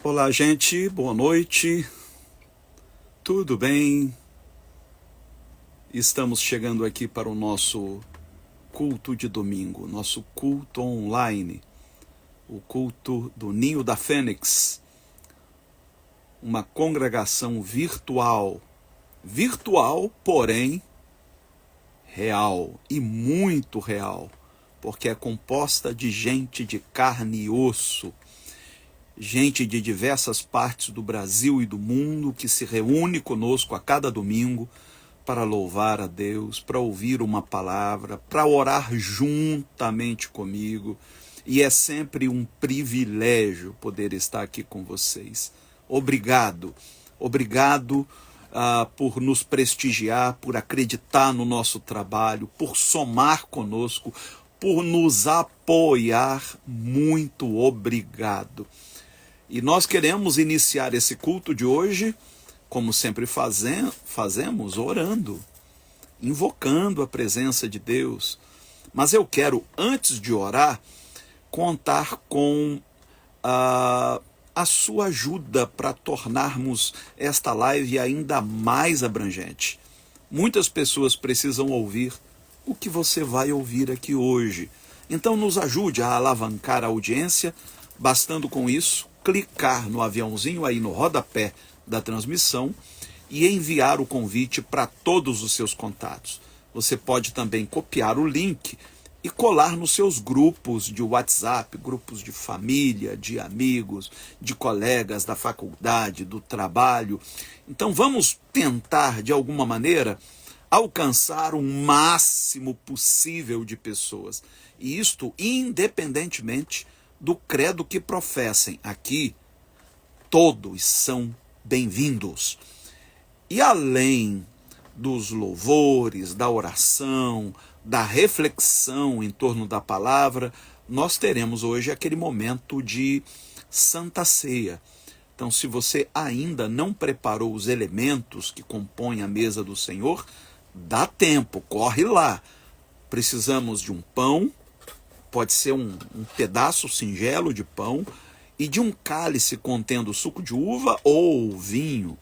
Olá, gente, boa noite, tudo bem? Estamos chegando aqui para o nosso culto de domingo, nosso culto online, o culto do Ninho da Fênix, uma congregação virtual, porém real e muito real, porque é composta de gente de carne e osso, gente de diversas partes do Brasil e do mundo que se reúne conosco a cada domingo para louvar a Deus, para ouvir uma palavra, para orar juntamente comigo. E é sempre um privilégio poder estar aqui com vocês. Obrigado por nos prestigiar, por acreditar no nosso trabalho, por somar conosco, por nos apoiar. Muito obrigado. E nós queremos iniciar esse culto de hoje, como sempre fazemos, orando, invocando a presença de Deus. Mas eu quero, antes de orar, contar com a sua ajuda para tornarmos esta live ainda mais abrangente. Muitas pessoas precisam ouvir o que você vai ouvir aqui hoje. Então nos ajude a alavancar a audiência, bastando com isso clicar no aviãozinho aí no rodapé da transmissão e enviar o convite para todos os seus contatos. Você pode também copiar o link e colar nos seus grupos de WhatsApp, grupos de família, de amigos, de colegas da faculdade, do trabalho. Então vamos tentar, de alguma maneira, alcançar o máximo possível de pessoas. E isto independentemente do credo que professem. Aqui, todos são bem-vindos. E além dos louvores, da oração, da reflexão em torno da palavra, nós teremos hoje aquele momento de Santa Ceia. Então, se você ainda não preparou os elementos que compõem a mesa do Senhor, dá tempo, corre lá. Precisamos de um pão, pode ser um pedaço singelo de pão, e de um cálice contendo suco de uva ou vinho.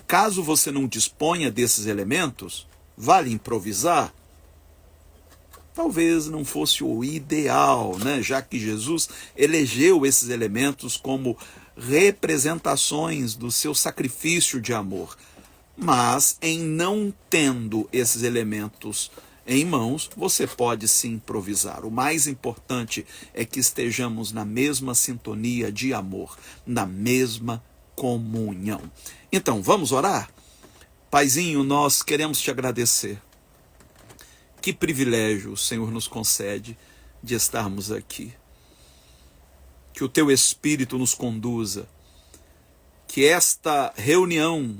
Caso você não disponha desses elementos, vale improvisar? Talvez não fosse o ideal, né? Já que Jesus elegeu esses elementos como representações do seu sacrifício de amor. Mas, em não tendo esses elementos em mãos, você pode se improvisar. O mais importante é que estejamos na mesma sintonia de amor, na mesma comunhão. Então, vamos orar? Paizinho, nós queremos te agradecer. Que privilégio o Senhor nos concede de estarmos aqui. Que o teu Espírito nos conduza. Que esta reunião,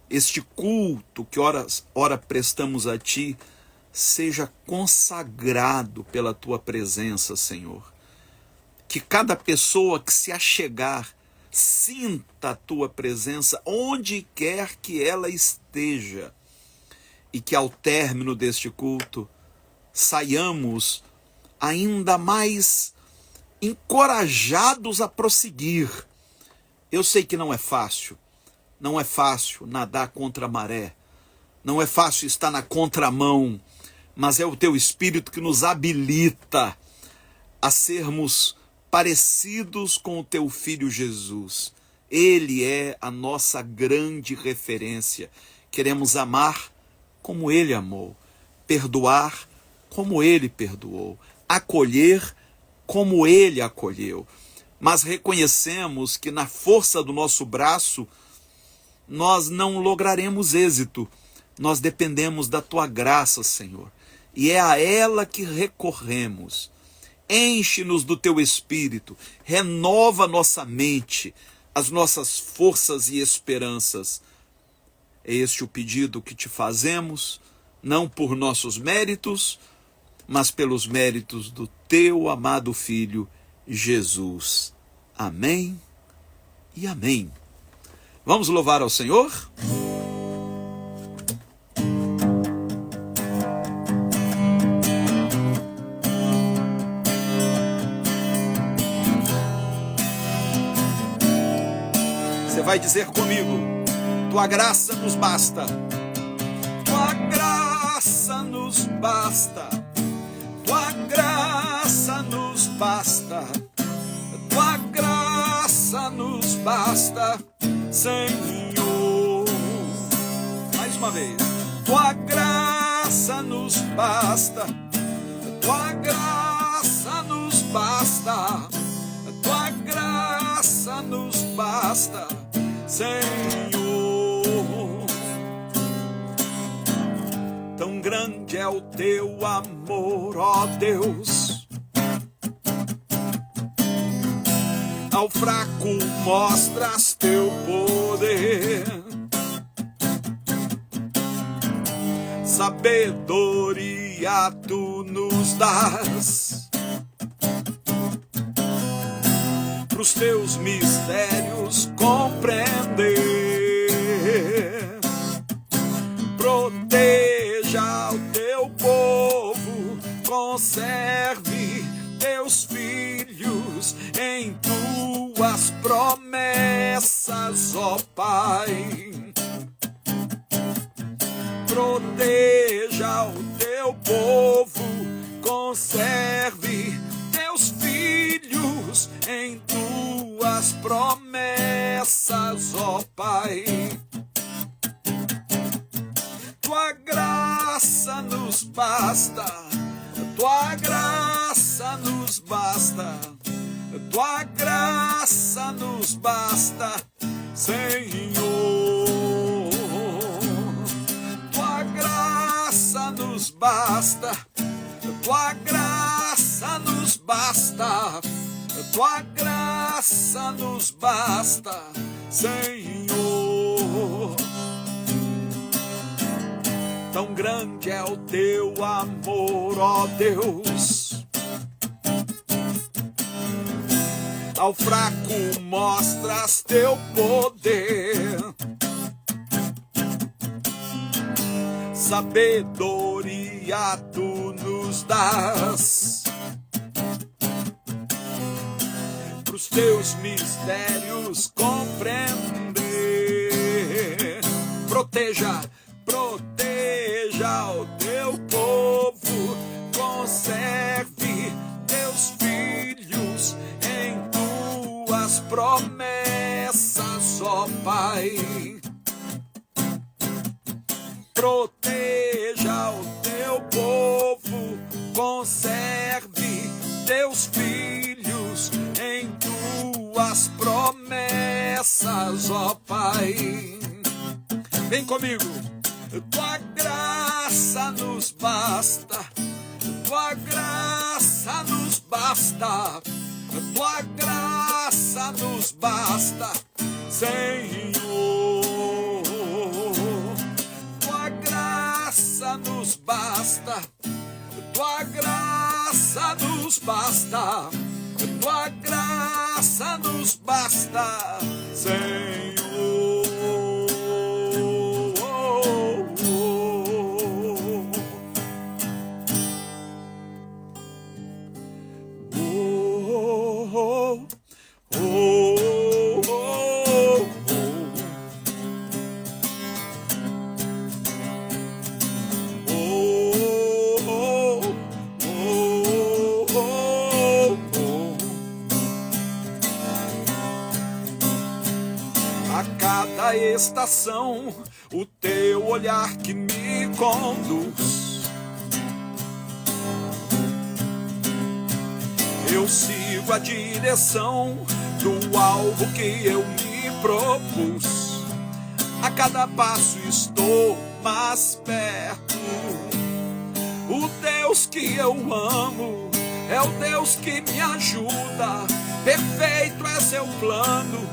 este culto que ora prestamos a ti, seja consagrado pela tua presença, Senhor. Que cada pessoa que se achegar sinta a tua presença onde quer que ela esteja. E que ao término deste culto saiamos ainda mais encorajados a prosseguir. Eu sei que não é fácil nadar contra a maré, não é fácil estar na contramão, mas é o teu Espírito que nos habilita a sermos parecidos com o teu Filho Jesus. Ele é a nossa grande referência. Queremos amar como ele amou, perdoar como ele perdoou, acolher como ele acolheu. Mas reconhecemos que na força do nosso braço nós não lograremos êxito. Nós dependemos da tua graça, Senhor. E é a ela que recorremos. Enche-nos do teu Espírito, renova nossa mente, as nossas forças e esperanças. É este o pedido que te fazemos, não por nossos méritos, mas pelos méritos do teu amado Filho, Jesus. Amém e amém. Vamos louvar ao Senhor? vai dizer comigo: tua graça nos basta. Tua graça nos basta. Tua graça nos basta. Tua graça nos basta, Senhor. Mais uma vez. Tua graça nos basta. Tua graça nos basta. Tua graça nos basta, Senhor. Tão grande é o teu amor, ó Deus. Ao fraco mostras teu poder. Sabedoria tu nos dás. Pros teus mistérios compreender. Proteja o teu povo, conserve teus filhos em tuas promessas, ó Pai. Proteja o teu povo, conserve teus filhos em tuas promessas, ó Pai. Tua graça nos basta, tua graça nos basta, tua graça nos basta, Senhor. Tua graça nos basta, tua graça nos basta, tua graça nos basta, Senhor. Tão grande é o teu amor, ó Deus. Ao fraco mostras teu poder. Sabedoria tu nos dás. Pros teus mistérios compreender. Proteja o teu povo, conserve teus filhos em tuas promessas, ó Pai. Proteja o teu povo, conserve teus filhos em tuas promessas, ó Pai. Vem comigo. Tua graça nos basta, tua graça nos basta, tua graça nos basta, Senhor. Tua graça nos basta, tua graça nos basta, tua graça nos basta, Senhor. A cada estação, o teu olhar que me conduz. Eu sigo a direção do alvo que eu me propus. A cada passo estou mais perto. O Deus que eu amo é o Deus que me ajuda. Perfeito é seu plano,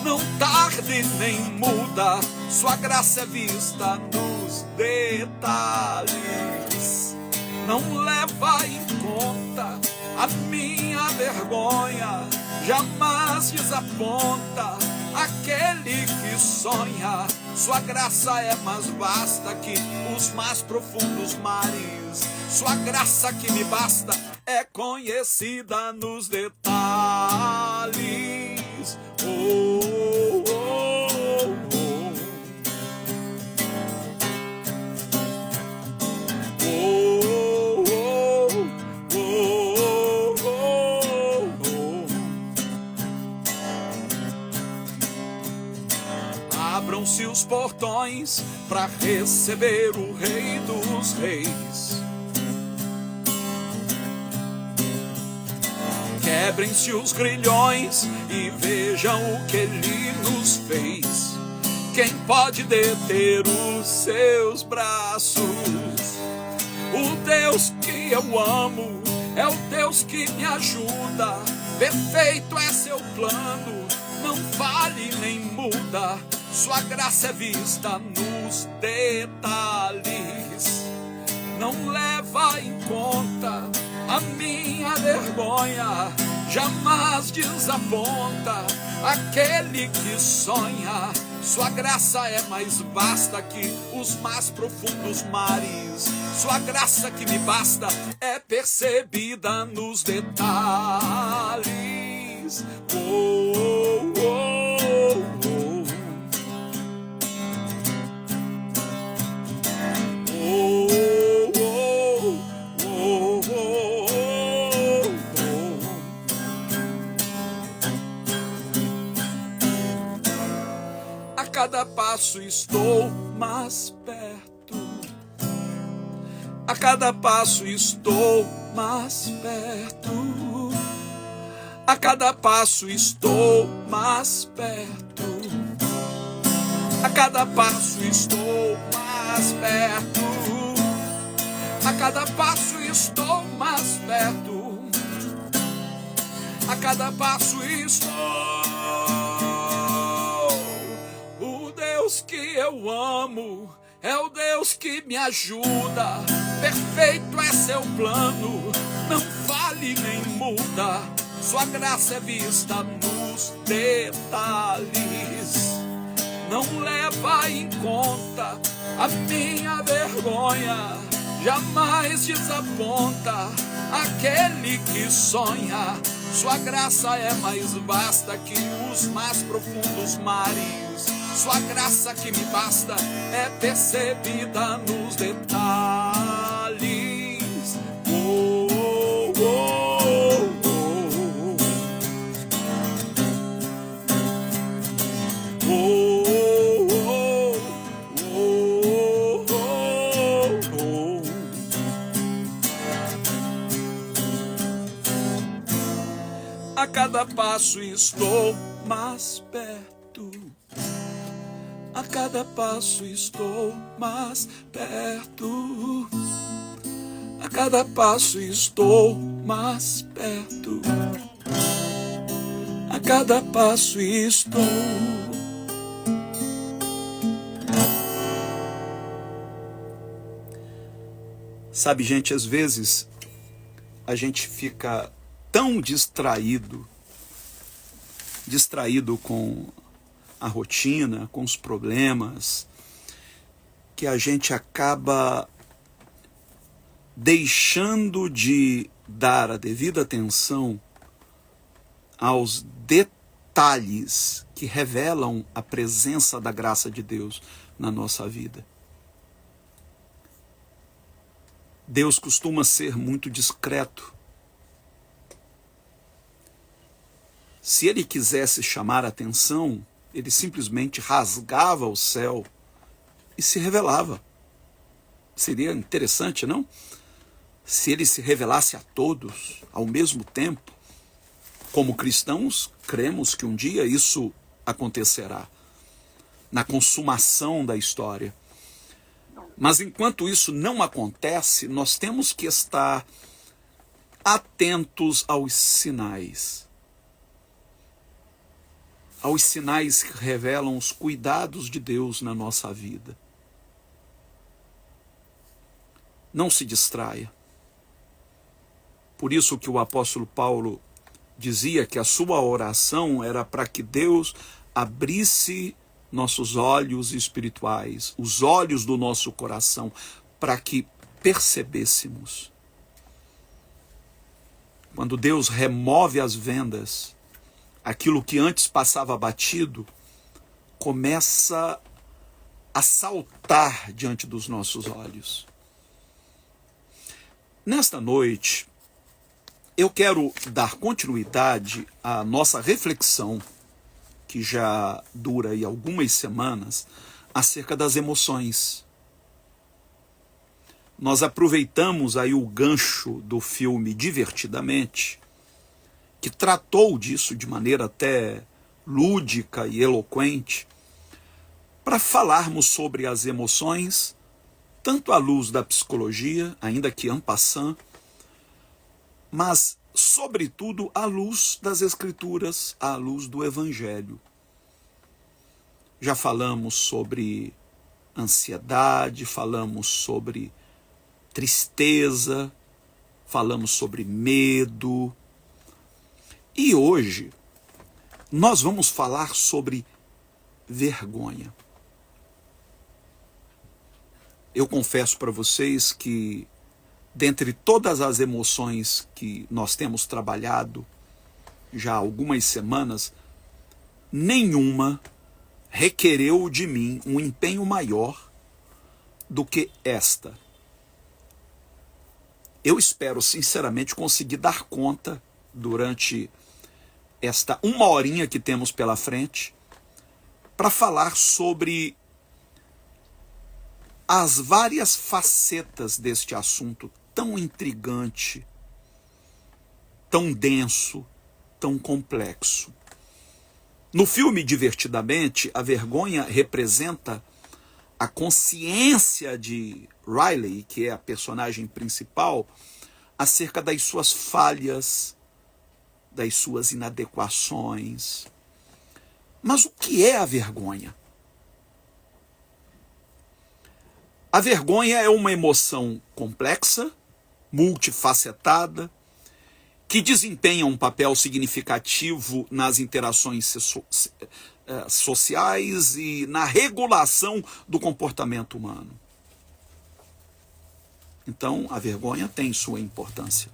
não tarde nem muda. Sua graça é vista nos detalhes. Não leva em conta a minha vergonha, jamais desaponta aquele que sonha. Sua graça é mais vasta que os mais profundos mares. Sua graça que me basta é conhecida nos detalhes. Oh, oh, oh. abram-se os portões para receber o Rei dos Reis. Quebrem-se os grilhões e vejam o que ele nos fez. Quem pode deter os seus braços? O Deus que eu amo é o Deus que me ajuda. Perfeito é seu plano, não falhe nem muda. Sua graça é vista nos detalhes. Não leva em conta a minha vergonha, jamais desaponta aquele que sonha. Sua graça é mais vasta que os mais profundos mares. Sua graça que me basta é percebida nos detalhes. Oh, oh, oh, oh. Oh, oh, oh, oh, oh. A cada passo estou mais perto. A cada passo estou mais perto. A cada passo estou mais perto. A cada passo estou mais perto. A cada passo estou mais perto. A cada passo estou. O Deus que eu amo é o Deus que me ajuda. Perfeito é seu plano, não fale nem muda. Sua graça é vista nos detalhes. Não leva em conta a minha vergonha, jamais desaponta aquele que sonha. Sua graça é mais vasta que os mais profundos mares. Sua graça que me basta é percebida nos detalhes. Oh, oh, oh, oh. Oh, oh, oh, oh, oh. A cada passo estou mais perto. A cada passo estou mais perto. A cada passo estou mais perto. A cada passo estou. Sabe, gente, às vezes a gente fica tão distraído com a rotina, com os problemas, que a gente acaba deixando de dar a devida atenção aos detalhes que revelam a presença da graça de Deus na nossa vida. Deus costuma ser muito discreto. Se ele quisesse chamar a atenção, ele simplesmente rasgava o céu e se revelava. Seria interessante, não? Se ele se revelasse a todos ao mesmo tempo. Como cristãos, cremos que um dia isso acontecerá, na consumação da história. Mas enquanto isso não acontece, nós temos que estar atentos aos sinais. Aos sinais que revelam os cuidados de Deus na nossa vida. Não se distraia. Por isso que o apóstolo Paulo dizia que a sua oração era para que Deus abrisse nossos olhos espirituais, os olhos do nosso coração, para que percebêssemos. Quando Deus remove as vendas, aquilo que antes passava batido começa a saltar diante dos nossos olhos. Nesta noite, eu quero dar continuidade à nossa reflexão que já dura aí algumas semanas, acerca das emoções. Nós aproveitamos aí o gancho do filme Divertidamente, que tratou disso de maneira até lúdica e eloquente, para falarmos sobre as emoções, tanto à luz da psicologia, ainda que en passant, mas, sobretudo, à luz das Escrituras, à luz do Evangelho. Já falamos sobre ansiedade, falamos sobre tristeza, falamos sobre medo. E hoje nós vamos falar sobre vergonha. Eu confesso para vocês que, dentre todas as emoções que nós temos trabalhado já há algumas semanas, nenhuma requereu de mim um empenho maior do que esta. Eu espero sinceramente conseguir dar conta durante esta uma horinha que temos pela frente para falar sobre as várias facetas deste assunto tão intrigante, tão denso, tão complexo. No filme Divertidamente, a vergonha representa a consciência de Riley, que é a personagem principal, acerca das suas falhas, das suas inadequações. Mas o que é a vergonha? A vergonha é uma emoção complexa, multifacetada, que desempenha um papel significativo nas interações sociais e na regulação do comportamento humano. Então, a vergonha tem sua importância.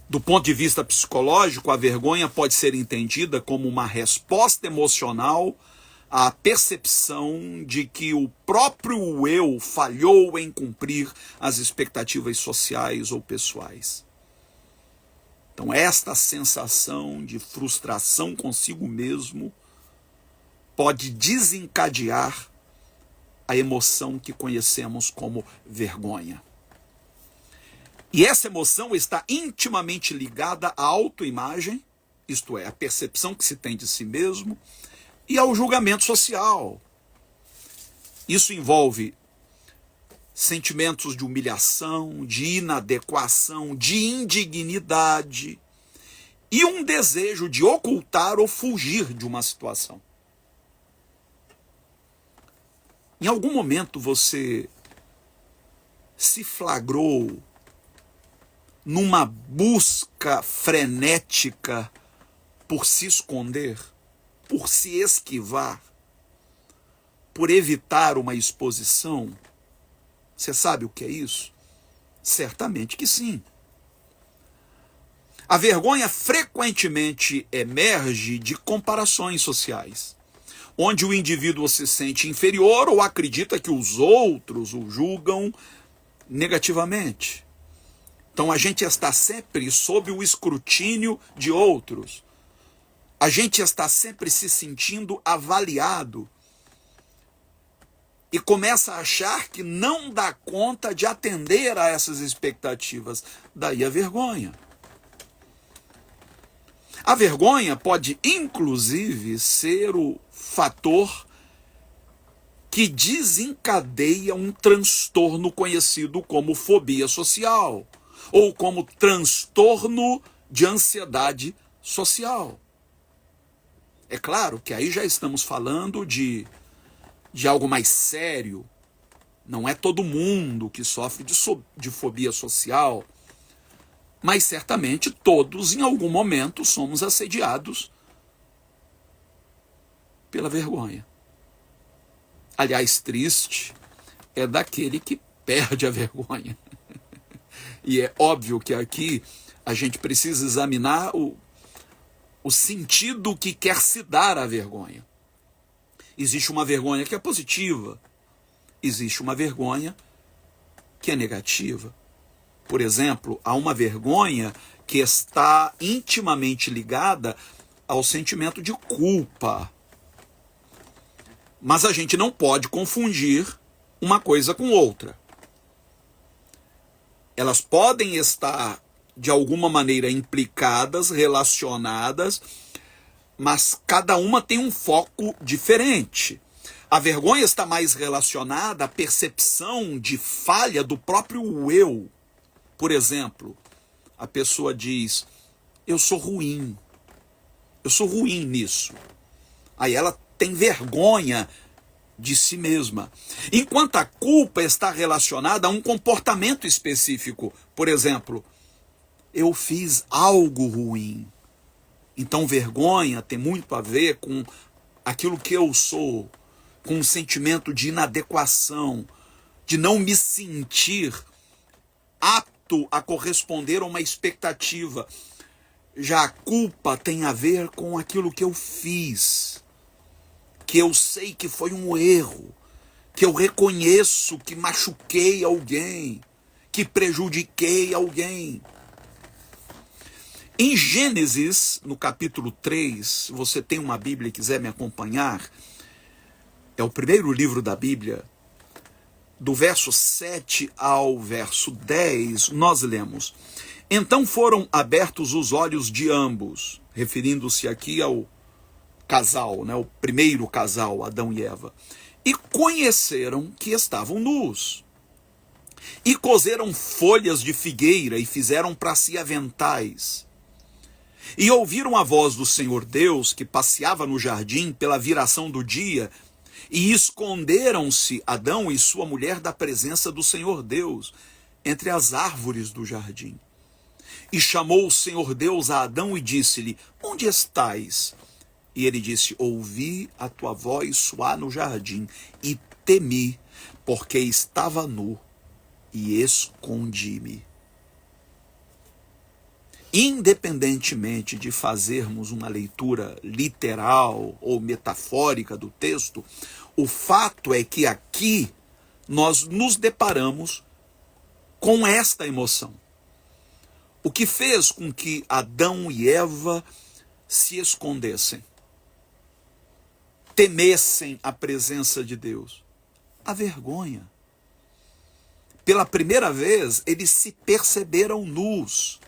Do ponto de vista psicológico, a vergonha pode ser entendida como uma resposta emocional à percepção de que o próprio eu falhou em cumprir as expectativas sociais ou pessoais. Então, esta sensação de frustração consigo mesmo pode desencadear a emoção que conhecemos como vergonha. E essa emoção está intimamente ligada à autoimagem, isto é, a percepção que se tem de si mesmo, e ao julgamento social. Isso envolve sentimentos de humilhação, de inadequação, de indignidade e um desejo de ocultar ou fugir de uma situação. Em algum momento você se flagrou numa busca frenética por se esconder, por se esquivar, por evitar uma exposição? Você sabe o que é isso? Certamente que sim. A vergonha frequentemente emerge de comparações sociais, onde o indivíduo se sente inferior ou acredita que os outros o julgam negativamente. Então a gente está sempre sob o escrutínio de outros. A gente está sempre se sentindo avaliado. E começa a achar que não dá conta de atender a essas expectativas. Daí a vergonha. A vergonha pode, inclusive, ser o fator que desencadeia um transtorno conhecido como fobia social, ou como transtorno de ansiedade social. É claro que aí já estamos falando de algo mais sério. Não é todo mundo que sofre de fobia social, mas certamente todos em algum momento somos assediados pela vergonha. Aliás, triste é daquele que perde a vergonha. E é óbvio que aqui a gente precisa examinar o sentido que quer se dar à vergonha. Existe uma vergonha que é positiva, existe uma vergonha que é negativa. Por exemplo, há uma vergonha que está intimamente ligada ao sentimento de culpa. Mas a gente não pode confundir uma coisa com outra. Elas podem estar, de alguma maneira, implicadas, relacionadas, mas cada uma tem um foco diferente. A vergonha está mais relacionada à percepção de falha do próprio eu. Por exemplo, a pessoa diz, eu sou ruim nisso. Aí ela tem vergonha de si mesma. Enquanto a culpa está relacionada a um comportamento específico. Por exemplo, eu fiz algo ruim. Então vergonha tem muito a ver com aquilo que eu sou, com um sentimento de inadequação, de não me sentir apto a corresponder a uma expectativa. Já a culpa tem a ver com aquilo que eu fiz, que eu sei que foi um erro, que eu reconheço que machuquei alguém, que prejudiquei alguém. Em Gênesis, no capítulo 3, se você tem uma Bíblia e quiser me acompanhar, é o primeiro livro da Bíblia, do verso 7 ao verso 10, nós lemos: Então foram abertos os olhos de ambos, referindo-se aqui ao casal, né, o primeiro casal, Adão e Eva, e conheceram que estavam nus. E coseram folhas de figueira e fizeram para si aventais. E ouviram a voz do Senhor Deus, que passeava no jardim pela viração do dia, e esconderam-se Adão e sua mulher da presença do Senhor Deus, entre as árvores do jardim. E chamou o Senhor Deus a Adão e disse-lhe: Onde estais? E ele disse: Ouvi a tua voz soar no jardim, e temi, porque estava nu, e escondi-me. Independentemente de fazermos uma leitura literal ou metafórica do texto, o fato é que aqui nós nos deparamos com esta emoção. O que fez com que Adão e Eva se escondessem, temessem a presença de Deus? A vergonha. Pela primeira vez, eles se perceberam nus.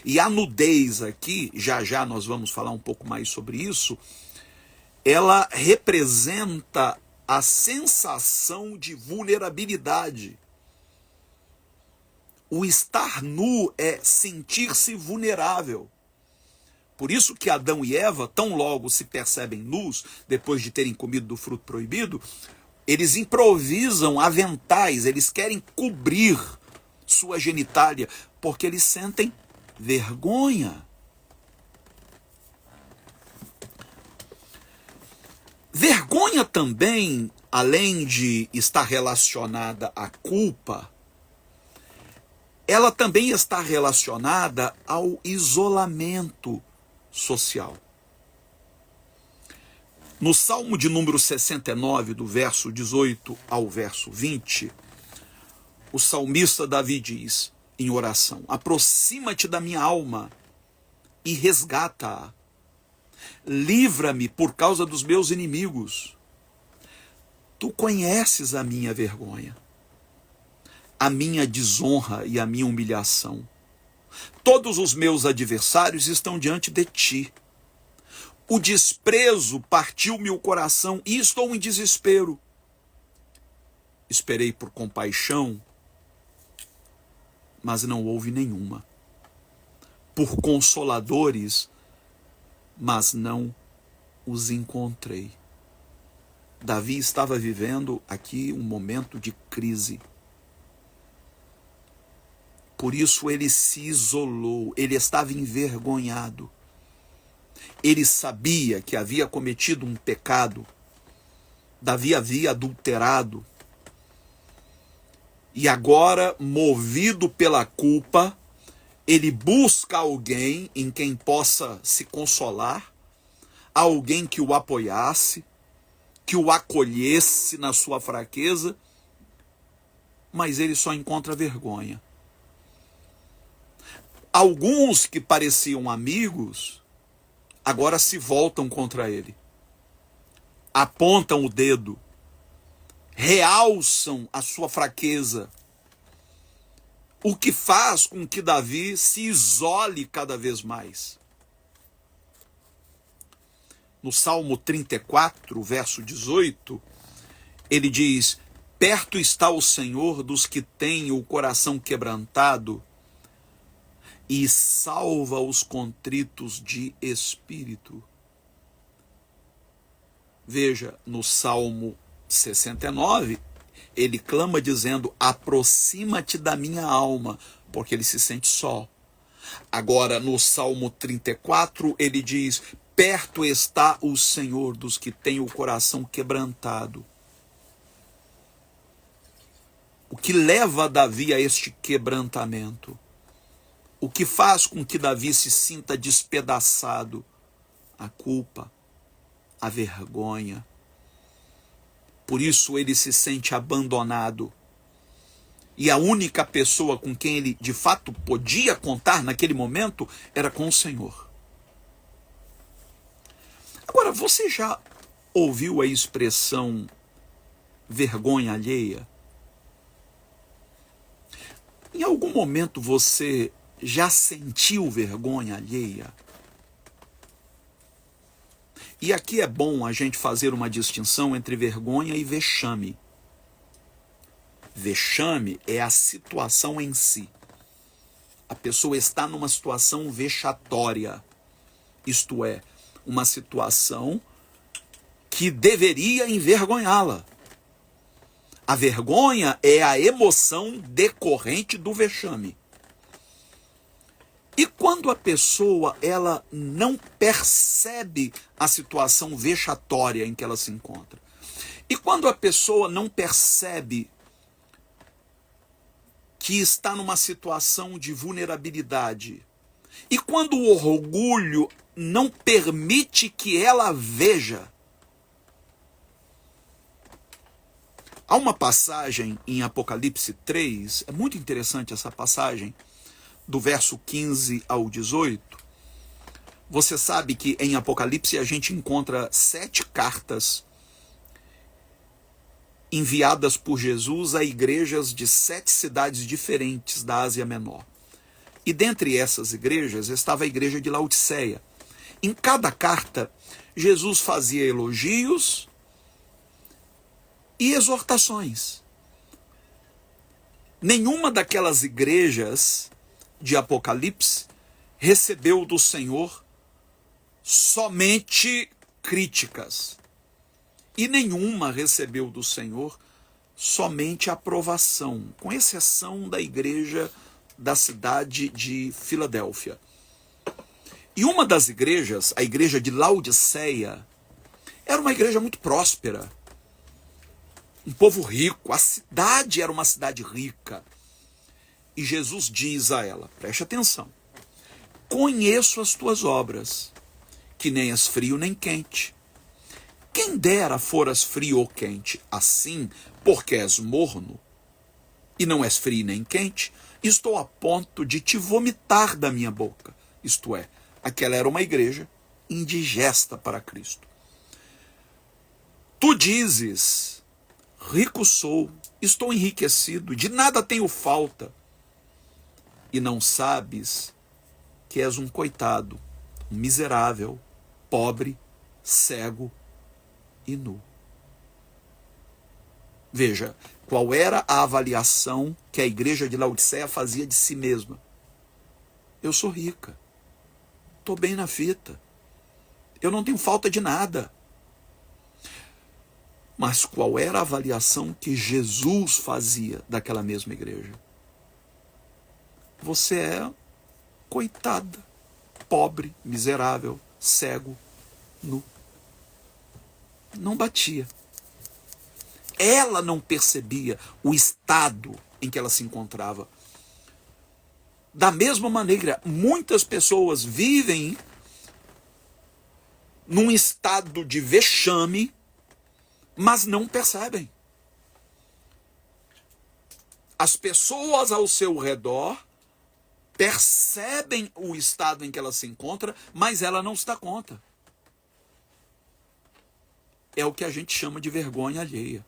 E a nudez aqui, já nós vamos falar um pouco mais sobre isso, ela representa a sensação de vulnerabilidade. O estar nu é sentir-se vulnerável. Por isso que Adão e Eva, tão logo se percebem nus, depois de terem comido do fruto proibido, eles improvisam aventais, eles querem cobrir sua genitália, porque eles sentem vergonha. Vergonha também, além de estar relacionada à culpa, ela também está relacionada ao isolamento social. No Salmo de número 69, do verso 18 ao verso 20, o salmista Davi diz, em oração: Aproxima-te da minha alma e resgata-a. Livra-me por causa dos meus inimigos. Tu conheces a minha vergonha, a minha desonra e a minha humilhação. Todos os meus adversários estão diante de ti. O desprezo partiu-me o coração e estou em desespero. Esperei por compaixão, mas não houve nenhuma. Por consoladores, mas não os encontrei. Davi estava vivendo aqui um momento de crise. Por isso ele se isolou, ele estava envergonhado. Ele sabia que havia cometido um pecado. Davi havia adulterado. E agora, movido pela culpa, ele busca alguém em quem possa se consolar, alguém que o apoiasse, que o acolhesse na sua fraqueza, mas ele só encontra vergonha. Alguns que pareciam amigos, agora se voltam contra ele, apontam o dedo, realçam a sua fraqueza, o que faz com que Davi se isole cada vez mais. No Salmo 34, verso 18, ele diz: perto está o Senhor dos que têm o coração quebrantado e salva os contritos de espírito. Veja, no Salmo 69, ele clama dizendo: aproxima-te da minha alma, porque ele se sente só. Agora, no Salmo 34, ele diz: perto está o Senhor dos que têm o coração quebrantado. O que leva Davi a este quebrantamento? O que faz com que Davi se sinta despedaçado? A culpa, a vergonha. Por isso ele se sente abandonado. E a única pessoa com quem ele de fato podia contar naquele momento era com o Senhor. Agora, você já ouviu a expressão vergonha alheia? Em algum momento você já sentiu vergonha alheia? E aqui é bom a gente fazer uma distinção entre vergonha e vexame. Vexame é a situação em si. A pessoa está numa situação vexatória. Isto é, uma situação que deveria envergonhá-la. A vergonha é a emoção decorrente do vexame. E quando a pessoa ela não percebe a situação vexatória em que ela se encontra, e quando a pessoa não percebe que está numa situação de vulnerabilidade, e quando o orgulho não permite que ela veja. Há uma passagem em Apocalipse 3, é muito interessante essa passagem, do verso 15 ao 18, você sabe que em Apocalipse a gente encontra 7 cartas enviadas por Jesus a igrejas de 7 cidades diferentes da Ásia Menor. E dentre essas igrejas estava a igreja de Laodiceia. Em cada carta, Jesus fazia elogios e exortações. Nenhuma daquelas igrejas de Apocalipse recebeu do Senhor somente críticas, e nenhuma recebeu do Senhor somente aprovação, com exceção da igreja da cidade de Filadélfia. E uma das igrejas, a igreja de Laodiceia, era uma igreja muito próspera, um povo rico, a cidade era uma cidade rica. E Jesus diz a ela, preste atenção: conheço as tuas obras, que nem és frio nem quente. Quem dera foras frio ou quente, assim, porque és morno, e não és frio nem quente, estou a ponto de te vomitar da minha boca. Isto é, aquela era uma igreja indigesta para Cristo. Tu dizes, rico sou, estou enriquecido, de nada tenho falta, e não sabes que és um coitado, um miserável, pobre, cego e nu. Veja, qual era a avaliação que a igreja de Laodiceia fazia de si mesma? Eu sou rica, estou bem na fita, eu não tenho falta de nada. Mas qual era a avaliação que Jesus fazia daquela mesma igreja? Você é coitada, pobre, miserável, cego, nu. Não batia. Ela não percebia o estado em que ela se encontrava. Da mesma maneira, muitas pessoas vivem num estado de vexame, mas não percebem. As pessoas ao seu redor percebem o estado em que ela se encontra, mas ela não se dá conta. É o que a gente chama de vergonha alheia.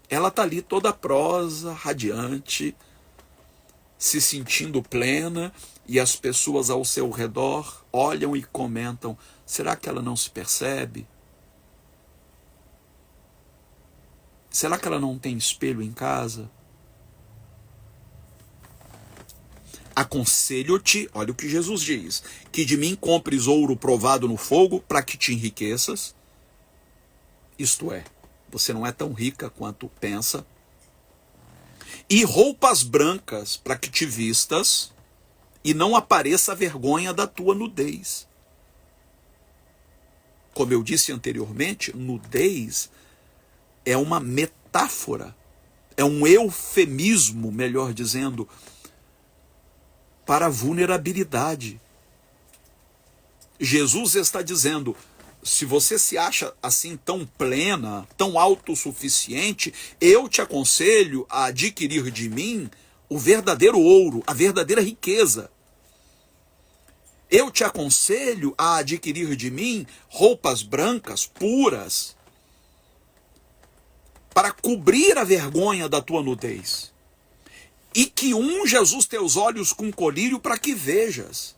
Ela está ali toda prosa, radiante, se sentindo plena, e as pessoas ao seu redor olham e comentam: será que ela não se percebe? Será que ela não tem espelho em casa? Aconselho-te, olha o que Jesus diz, que de mim compres ouro provado no fogo para que te enriqueças. Isto é, você não é tão rica quanto pensa. E roupas brancas para que te vistas e não apareça a vergonha da tua nudez. Como eu disse anteriormente, nudez é uma metáfora, é um eufemismo, melhor dizendo, para a vulnerabilidade. Jesus está dizendo: se você se acha assim tão plena, tão autossuficiente, eu te aconselho a adquirir de mim o verdadeiro ouro, a verdadeira riqueza. Eu te aconselho a adquirir de mim roupas brancas, puras, para cobrir a vergonha da tua nudez. E que unjas os teus olhos com colírio para que vejas.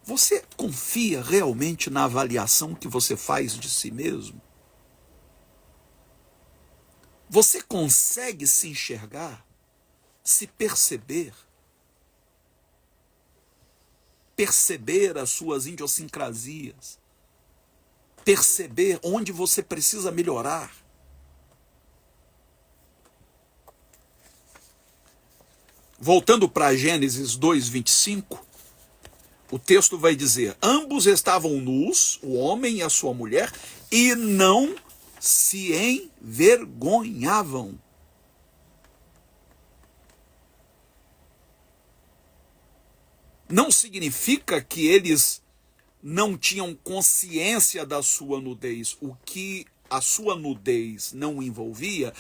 Você confia realmente na avaliação que você faz de si mesmo? Você consegue se enxergar, se perceber? Perceber as suas idiosincrasias? Perceber onde você precisa melhorar? Voltando para Gênesis 2:25, o texto vai dizer: ambos estavam nus, o homem e a sua mulher, e não se envergonhavam. Não significa que eles não tinham consciência da sua nudez. O que a sua nudez não envolvia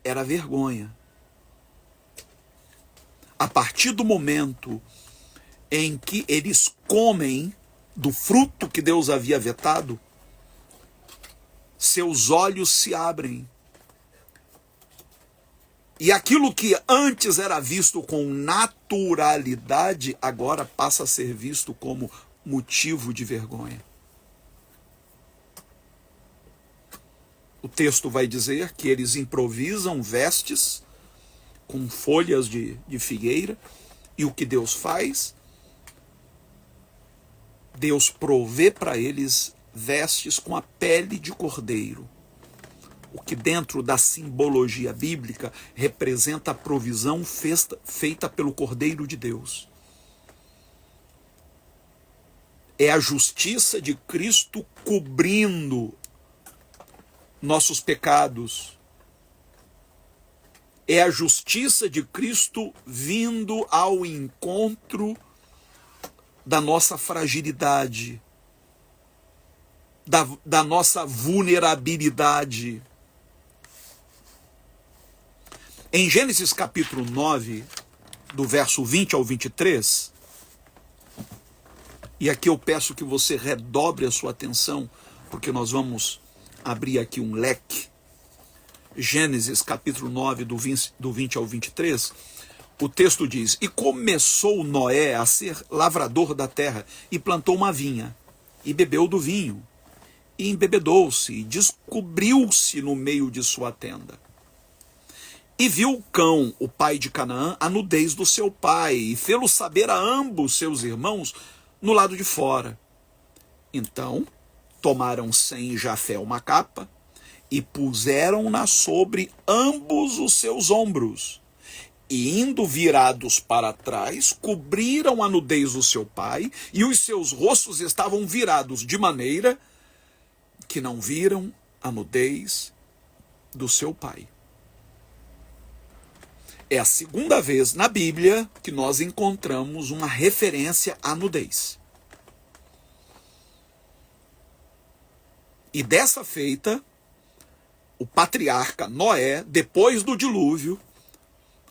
era vergonha. A partir do momento em que eles comem do fruto que Deus havia vetado, seus olhos se abrem. E aquilo que antes era visto com naturalidade, agora passa a ser visto como motivo de vergonha. O texto vai dizer que eles improvisam vestes com folhas de figueira, e o que Deus faz? Deus provê para eles vestes com a pele de cordeiro, o que dentro da simbologia bíblica representa a provisão feita pelo Cordeiro de Deus. É a justiça de Cristo cobrindo nossos pecados. É a justiça de Cristo vindo ao encontro da nossa fragilidade, da nossa vulnerabilidade. Em Gênesis capítulo 9, do verso 20 ao 23, e aqui eu peço que você redobre a sua atenção, porque nós vamos abrir aqui um leque. Gênesis capítulo 9, do 20 ao 23, o texto diz: e começou Noé a ser lavrador da terra, e plantou uma vinha, e bebeu do vinho, e embebedou-se, e descobriu-se no meio de sua tenda. E viu Cão, o pai de Canaã, a nudez do seu pai, e fê-lo saber a ambos seus irmãos no lado de fora. Então tomaram Sem e Jafé uma capa, e puseram-na sobre ambos os seus ombros, e indo virados para trás, cobriram a nudez do seu pai, e os seus rostos estavam virados de maneira que não viram a nudez do seu pai. É a segunda vez na Bíblia que nós encontramos uma referência à nudez. E dessa feita, o patriarca Noé, depois do dilúvio,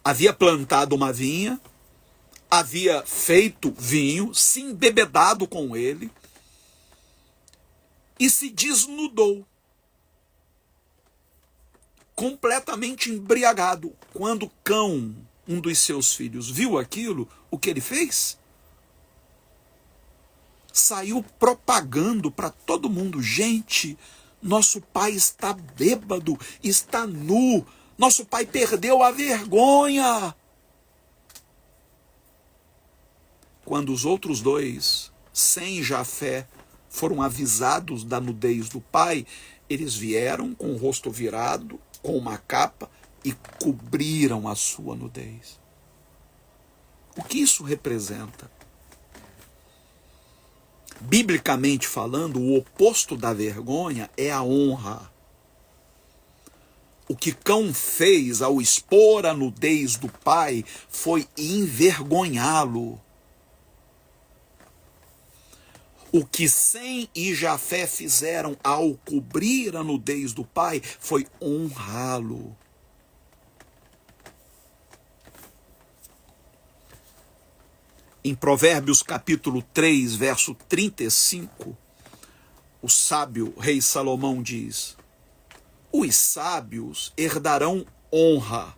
havia plantado uma vinha, havia feito vinho, se embebedado com ele e se desnudou, completamente embriagado. Quando Cão, um dos seus filhos, viu aquilo, o que ele fez? Saiu propagando para todo mundo: gente, nosso pai está bêbado, está nu, nosso pai perdeu a vergonha. Quando os outros dois, sem Jafé, foram avisados da nudez do pai, eles vieram com o rosto virado, com uma capa, e cobriram a sua nudez. O que isso representa? Biblicamente falando, o oposto da vergonha é a honra. O que Cão fez ao expor a nudez do pai foi envergonhá-lo. O que Sem e Jafé fizeram ao cobrir a nudez do pai foi honrá-lo. Em Provérbios capítulo 3, verso 35, o sábio rei Salomão diz: os sábios herdarão honra,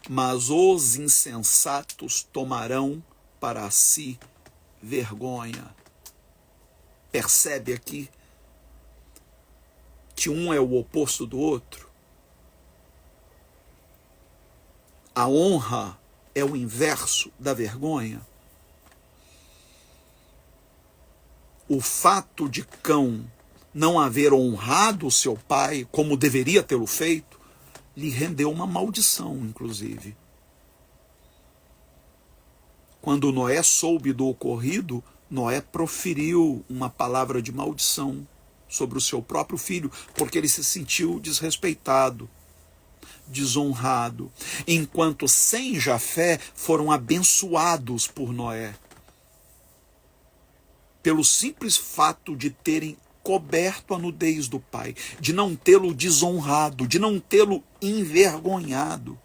mas os insensatos tomarão para si vergonha. Percebe aqui que um é o oposto do outro? A honra é o inverso da vergonha. O fato de Cão não haver honrado seu pai como deveria tê-lo feito, lhe rendeu uma maldição, inclusive. Quando Noé soube do ocorrido, Noé proferiu uma palavra de maldição sobre o seu próprio filho, porque ele se sentiu desrespeitado, desonrado, enquanto Sem e Jafé foram abençoados por Noé, pelo simples fato de terem coberto a nudez do pai, de não tê-lo desonrado, de não tê-lo envergonhado.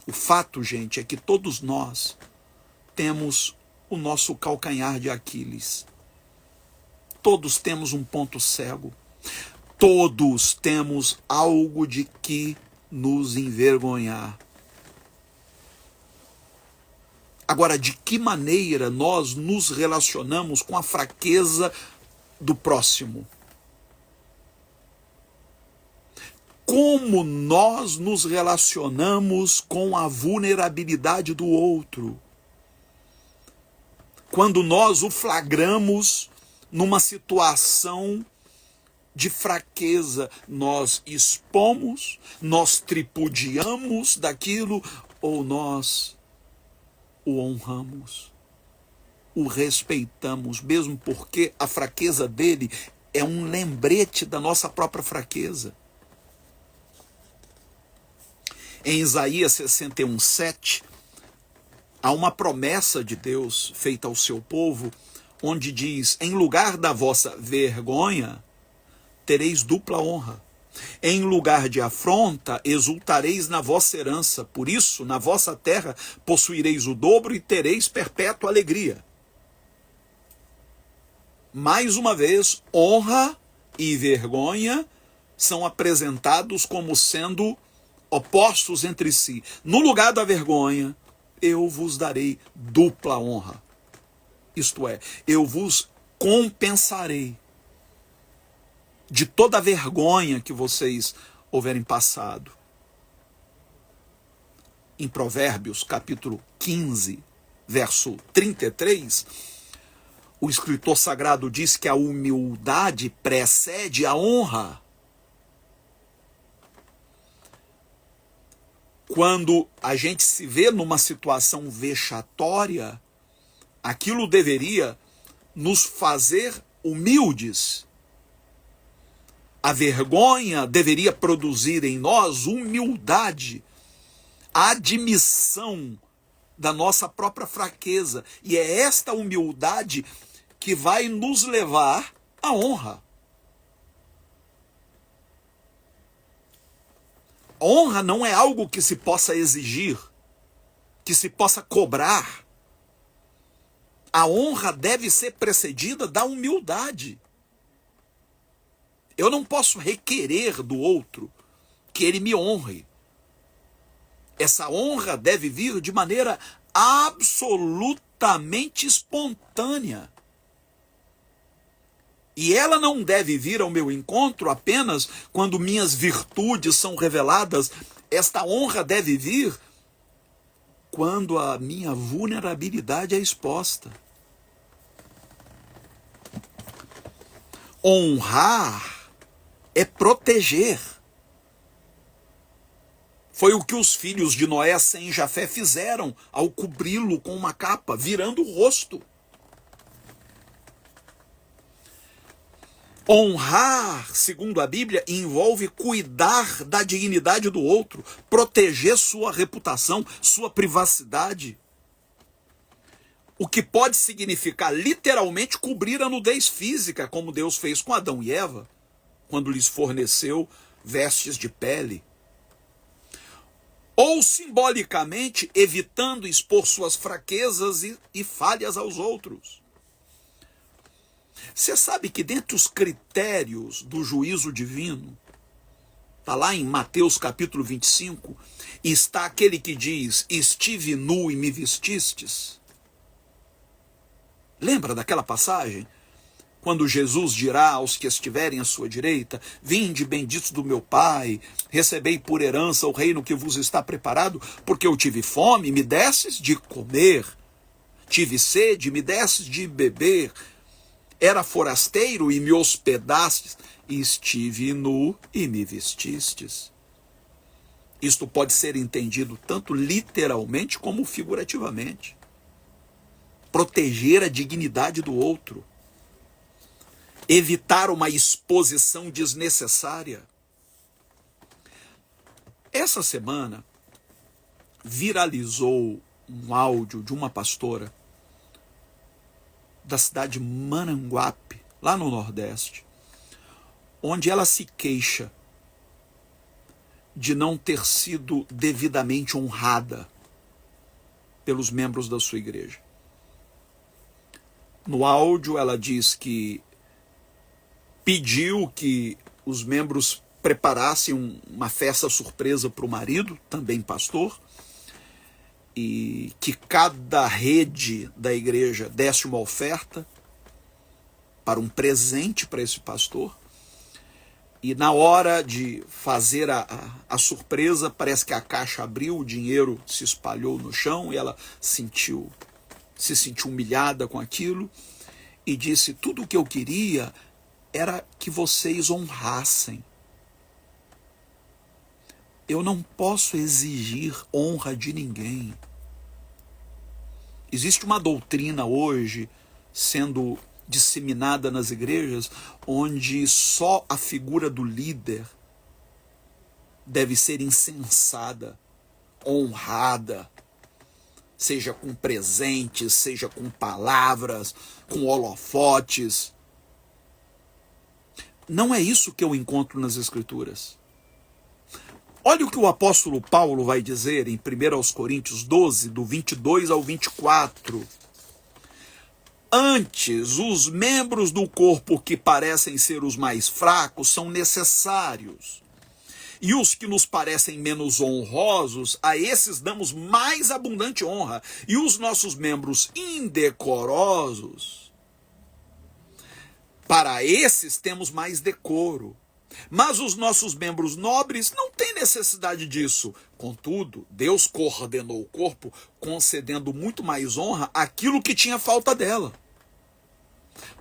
O fato, gente, é que todos nós temos o nosso calcanhar de Aquiles. Todos temos um ponto cego. Todos temos algo de que nos envergonhar. Agora, de que maneira nós nos relacionamos com a fraqueza do próximo? Como nós nos relacionamos com a vulnerabilidade do outro? Quando nós o flagramos numa situação de fraqueza, nós expomos, nós tripudiamos daquilo, ou nós o honramos, o respeitamos, mesmo porque a fraqueza dele é um lembrete da nossa própria fraqueza. Em Isaías 61:7, há uma promessa de Deus feita ao seu povo, onde diz: em lugar da vossa vergonha, tereis dupla honra. Em lugar de afronta, exultareis na vossa herança. Por isso, na vossa terra, possuireis o dobro e tereis perpétua alegria. Mais uma vez, honra e vergonha são apresentados como sendo opostos entre si. No lugar da vergonha, eu vos darei dupla honra. Isto é, eu vos compensarei de toda a vergonha que vocês houverem passado. Em Provérbios, capítulo 15, verso 33, o escritor sagrado diz que a humildade precede a honra. Quando a gente se vê numa situação vexatória, aquilo deveria nos fazer humildes. A vergonha deveria produzir em nós humildade, a admissão da nossa própria fraqueza. E é esta humildade que vai nos levar à honra. Honra não é algo que se possa exigir, que se possa cobrar. A honra deve ser precedida da humildade. Eu não posso requerer do outro que ele me honre. Essa honra deve vir de maneira absolutamente espontânea. E ela não deve vir ao meu encontro apenas quando minhas virtudes são reveladas. Esta honra deve vir quando a minha vulnerabilidade é exposta. Honrar é proteger. Foi o que os filhos de Noé sem Jafé fizeram ao cobri-lo com uma capa, virando o rosto. Honrar, segundo a Bíblia, envolve cuidar da dignidade do outro, proteger sua reputação, sua privacidade. O que pode significar literalmente cobrir a nudez física, como Deus fez com Adão e Eva, quando lhes forneceu vestes de pele. Ou simbolicamente evitando expor suas fraquezas e falhas aos outros. Você sabe que dentre os critérios do juízo divino, está lá em Mateus capítulo 25, está aquele que diz, estive nu e me vestistes. Lembra daquela passagem? Quando Jesus dirá aos que estiverem à sua direita, vinde benditos do meu Pai, recebei por herança o reino que vos está preparado, porque eu tive fome, me desses de comer, tive sede, me desses de beber, era forasteiro e me hospedastes, e estive nu e me vestistes. Isto pode ser entendido tanto literalmente como figurativamente. Proteger a dignidade do outro. Evitar uma exposição desnecessária. Essa semana viralizou um áudio de uma pastora da cidade de Maranguape, lá no Nordeste, onde ela se queixa de não ter sido devidamente honrada pelos membros da sua igreja. No áudio ela diz que pediu que os membros preparassem uma festa surpresa para o marido, também pastor, e que cada rede da igreja desse uma oferta para um presente para esse pastor. E na hora de fazer a surpresa, parece que a caixa abriu, o dinheiro se espalhou no chão e ela se sentiu humilhada com aquilo e disse, tudo o que eu queria era que vocês honrassem. Eu não posso exigir honra de ninguém. Existe uma doutrina hoje sendo disseminada nas igrejas onde só a figura do líder deve ser incensada, honrada, seja com presentes, seja com palavras, com holofotes. Não é isso que eu encontro nas Escrituras. Olha o que o apóstolo Paulo vai dizer em 1 Coríntios 12, do 22 ao 24. Antes, os membros do corpo que parecem ser os mais fracos são necessários. E os que nos parecem menos honrosos, a esses damos mais abundante honra. E os nossos membros indecorosos, para esses temos mais decoro. Mas os nossos membros nobres não têm necessidade disso. Contudo, Deus coordenou o corpo, concedendo muito mais honra àquilo que tinha falta dela.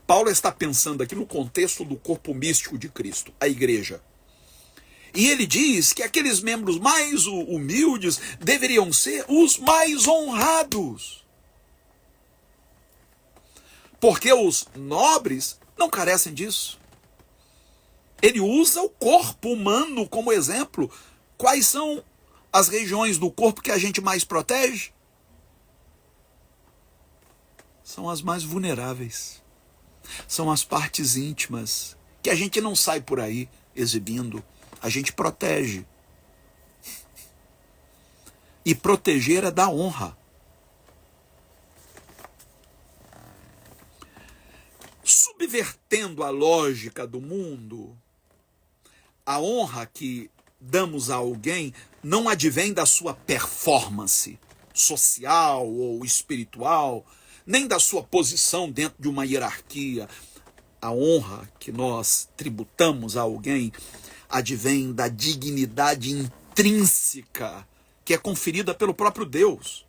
Paulo está pensando aqui no contexto do corpo místico de Cristo, a igreja. E ele diz que aqueles membros mais humildes deveriam ser os mais honrados. Porque os nobres não carecem disso. Ele usa o corpo humano como exemplo. Quais são as regiões do corpo que a gente mais protege? São as mais vulneráveis. São as partes íntimas, que a gente não sai por aí exibindo. A gente protege. e proteger é da honra. Subvertendo a lógica do mundo, a honra que damos a alguém não advém da sua performance social ou espiritual, nem da sua posição dentro de uma hierarquia. A honra que nós tributamos a alguém advém da dignidade intrínseca que é conferida pelo próprio Deus.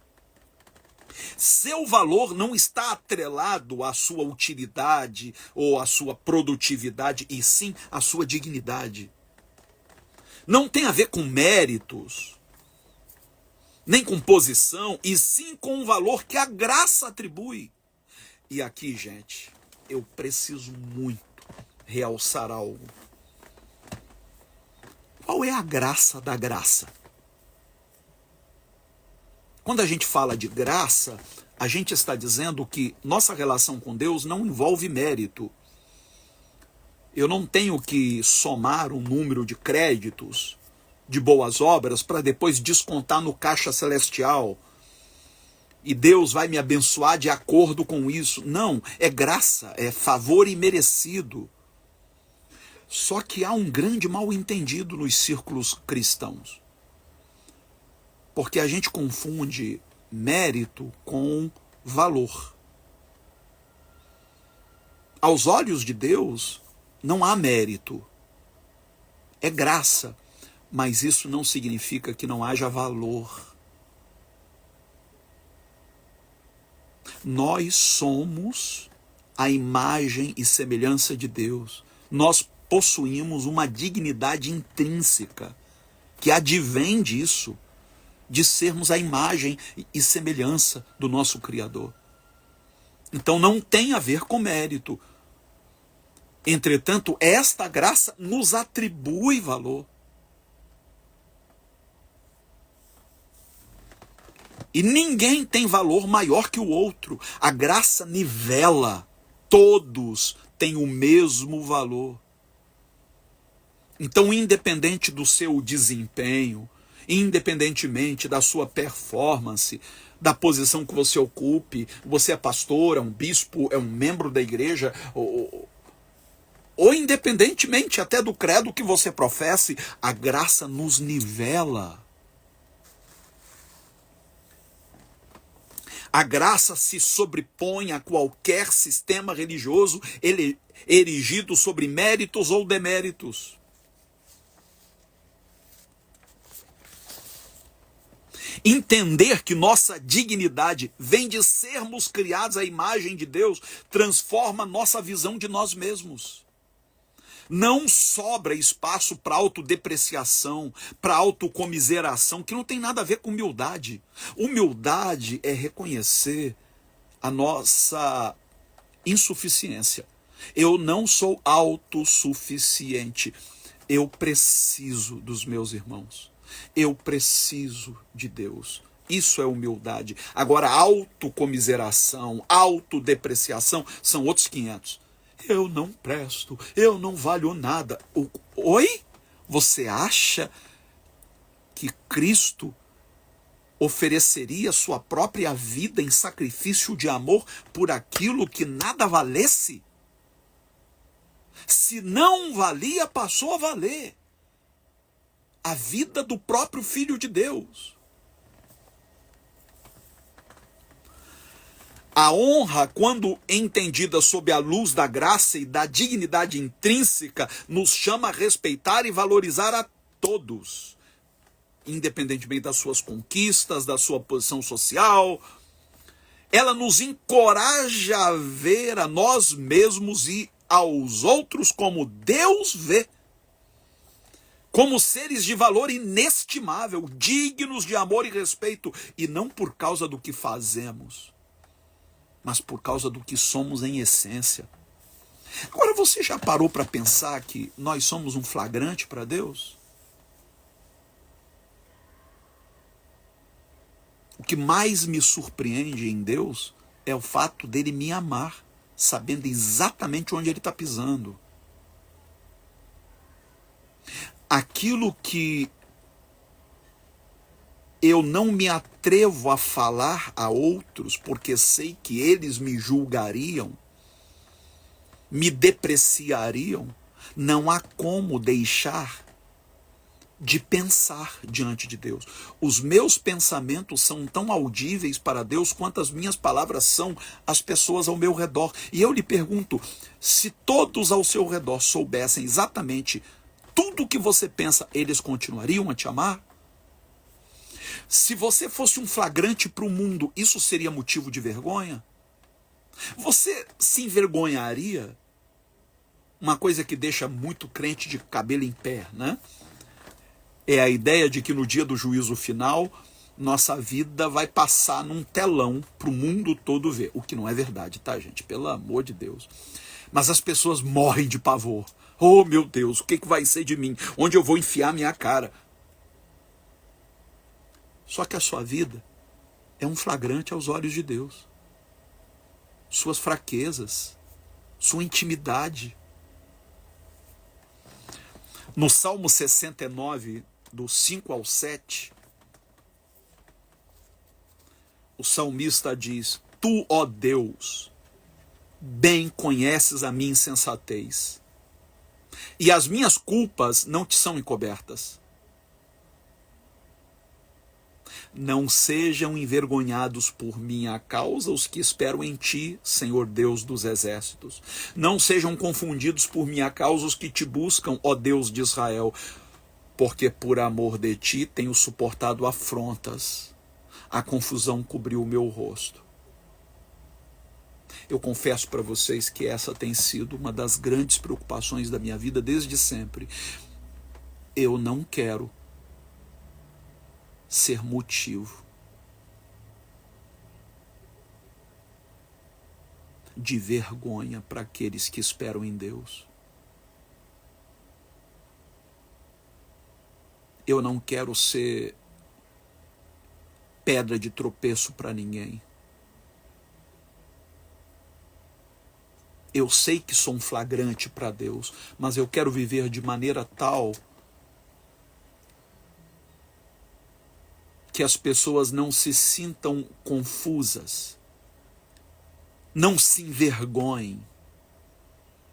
Seu valor não está atrelado à sua utilidade ou à sua produtividade, e sim à sua dignidade. Não tem a ver com méritos, nem com posição, e sim com o valor que a graça atribui. E aqui, gente, eu preciso muito realçar algo. Qual é a graça da graça? Quando a gente fala de graça, a gente está dizendo que nossa relação com Deus não envolve mérito. Eu não tenho que somar um número de créditos de boas obras para depois descontar no caixa celestial. E Deus vai me abençoar de acordo com isso. Não, é graça, é favor imerecido. Só que há um grande mal-entendido nos círculos cristãos. Porque a gente confunde mérito com valor. Aos olhos de Deus, não há mérito. É graça. Mas isso não significa que não haja valor. Nós somos a imagem e semelhança de Deus. Nós possuímos uma dignidade intrínseca que advém disso, de sermos a imagem e semelhança do nosso Criador. Então não tem a ver com mérito. Entretanto, esta graça nos atribui valor. E ninguém tem valor maior que o outro. A graça nivela. Todos têm o mesmo valor. Então, independente do seu desempenho, independentemente da sua performance, da posição que você ocupe, você é pastor, é um bispo, é um membro da igreja, ou independentemente até do credo que você professe, a graça nos nivela. A graça se sobrepõe a qualquer sistema religioso erigido sobre méritos ou deméritos. Entender que nossa dignidade vem de sermos criados à imagem de Deus transforma nossa visão de nós mesmos. Não sobra espaço para autodepreciação, para autocomiseração, que não tem nada a ver com humildade. Humildade é reconhecer a nossa insuficiência. Eu não sou autossuficiente. Eu preciso dos meus irmãos. Eu preciso de Deus. Isso é humildade. Agora, autocomiseração, autodepreciação são outros 500. Eu não presto, eu não valho nada. Oi? Você acha que Cristo ofereceria sua própria vida em sacrifício de amor por aquilo que nada valesse? Se não valia, passou a valer. A vida do próprio Filho de Deus. A honra, quando entendida sob a luz da graça e da dignidade intrínseca, nos chama a respeitar e valorizar a todos, independentemente das suas conquistas, da sua posição social. Ela nos encoraja a ver a nós mesmos e aos outros como Deus vê. Como seres de valor inestimável, dignos de amor e respeito, e não por causa do que fazemos, mas por causa do que somos em essência. Agora, você já parou para pensar que nós somos um flagrante para Deus? O que mais me surpreende em Deus é o fato dele me amar, sabendo exatamente onde ele está pisando. Aquilo que eu não me atrevo a falar a outros, porque sei que eles me julgariam, me depreciariam, não há como deixar de pensar diante de Deus. Os meus pensamentos são tão audíveis para Deus quanto as minhas palavras são às pessoas ao meu redor. E eu lhe pergunto, se todos ao seu redor soubessem exatamente tudo o que você pensa, eles continuariam a te amar? Se você fosse um flagrante para o mundo, isso seria motivo de vergonha? Você se envergonharia? Uma coisa que deixa muito crente de cabelo em pé, né? É a ideia de que no dia do juízo final, nossa vida vai passar num telão para o mundo todo ver. O que não é verdade, tá, gente? Pelo amor de Deus. Mas as pessoas morrem de pavor. Oh, meu Deus, o que vai ser de mim? Onde eu vou enfiar minha cara? Só que a sua vida é um flagrante aos olhos de Deus. Suas fraquezas, sua intimidade. No Salmo 69, do 5 ao 7, o salmista diz: Tu, ó Deus, bem conheces a minha insensatez, e as minhas culpas não te são encobertas. Não sejam envergonhados por minha causa os que esperam em ti, Senhor Deus dos exércitos. Não sejam confundidos por minha causa os que te buscam, ó Deus de Israel, porque por amor de ti tenho suportado afrontas. A confusão cobriu o meu rosto. Eu confesso para vocês que essa tem sido uma das grandes preocupações da minha vida desde sempre. Eu não quero ser motivo de vergonha para aqueles que esperam em Deus. Eu não quero ser pedra de tropeço para ninguém. Eu sei que sou um flagrante para Deus, mas eu quero viver de maneira tal que as pessoas não se sintam confusas, não se envergonhem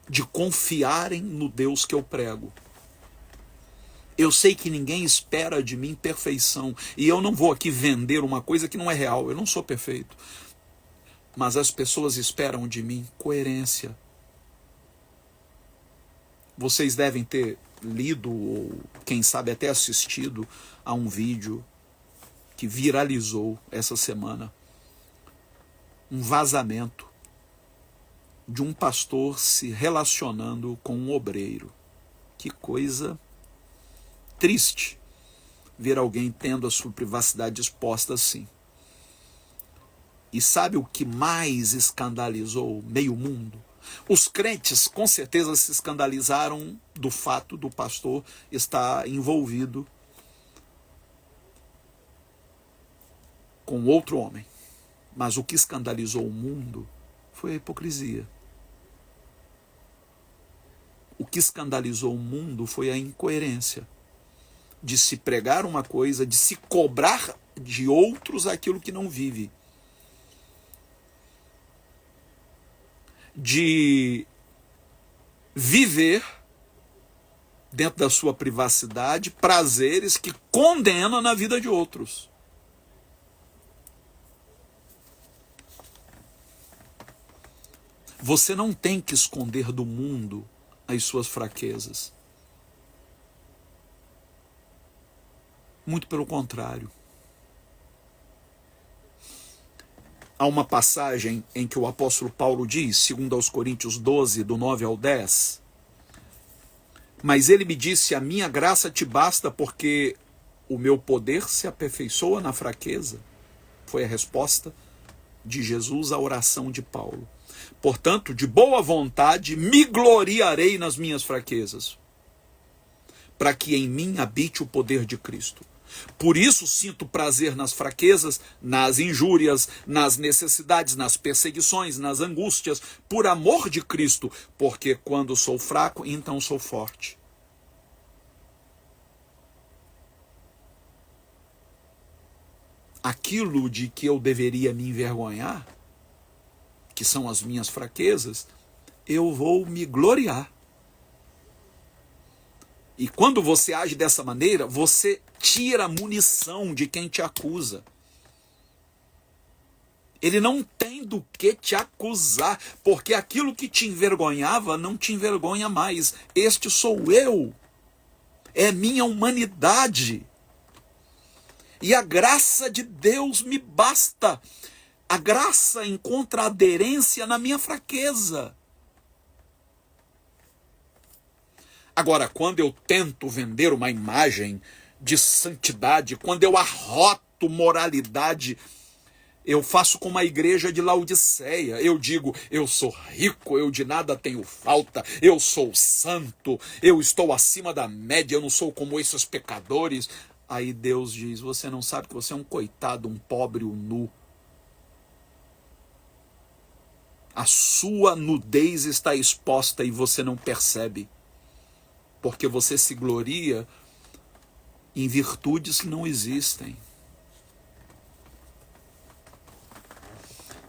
de confiarem no Deus que eu prego. Eu sei que ninguém espera de mim perfeição, e eu não vou aqui vender uma coisa que não é real, eu não sou perfeito. Mas as pessoas esperam de mim coerência. Vocês devem ter lido, ou quem sabe até assistido a um vídeo que viralizou essa semana, um vazamento de um pastor se relacionando com um obreiro. Que coisa triste ver alguém tendo a sua privacidade exposta assim. E sabe o que mais escandalizou meio mundo? Os crentes com certeza se escandalizaram do fato do pastor estar envolvido com outro homem. Mas o que escandalizou o mundo foi a hipocrisia. O que escandalizou o mundo foi a incoerência de se pregar uma coisa, de se cobrar de outros aquilo que não vive. De viver dentro da sua privacidade prazeres que condenam na vida de outros. Você não tem que esconder do mundo as suas fraquezas. Muito pelo contrário. Há uma passagem em que o apóstolo Paulo diz, segundo aos Coríntios 12, do 9 ao 10, mas ele me disse, a minha graça te basta porque o meu poder se aperfeiçoa na fraqueza. Foi a resposta de Jesus à oração de Paulo. Portanto, de boa vontade, me gloriarei nas minhas fraquezas, para que em mim habite o poder de Cristo. Por isso sinto prazer nas fraquezas, nas injúrias, nas necessidades, nas perseguições, nas angústias, por amor de Cristo, porque quando sou fraco, então sou forte. aquilo de que eu deveria me envergonhar, que são as minhas fraquezas, eu vou me gloriar. E quando você age dessa maneira, você tira a munição de quem te acusa. Ele não tem do que te acusar, porque aquilo que te envergonhava não te envergonha mais. Este sou eu. É minha humanidade. E a graça de Deus me basta. A graça encontra aderência na minha fraqueza. Agora, quando eu tento vender uma imagem de santidade, quando eu arroto moralidade, eu faço como a igreja de Laodiceia. Eu digo, eu sou rico, eu de nada tenho falta, eu sou santo, eu estou acima da média, eu não sou como esses pecadores. Aí Deus diz, você não sabe que você é um coitado, um pobre, um nu. A sua nudez está exposta e você não percebe. Porque você se gloria em virtudes que não existem.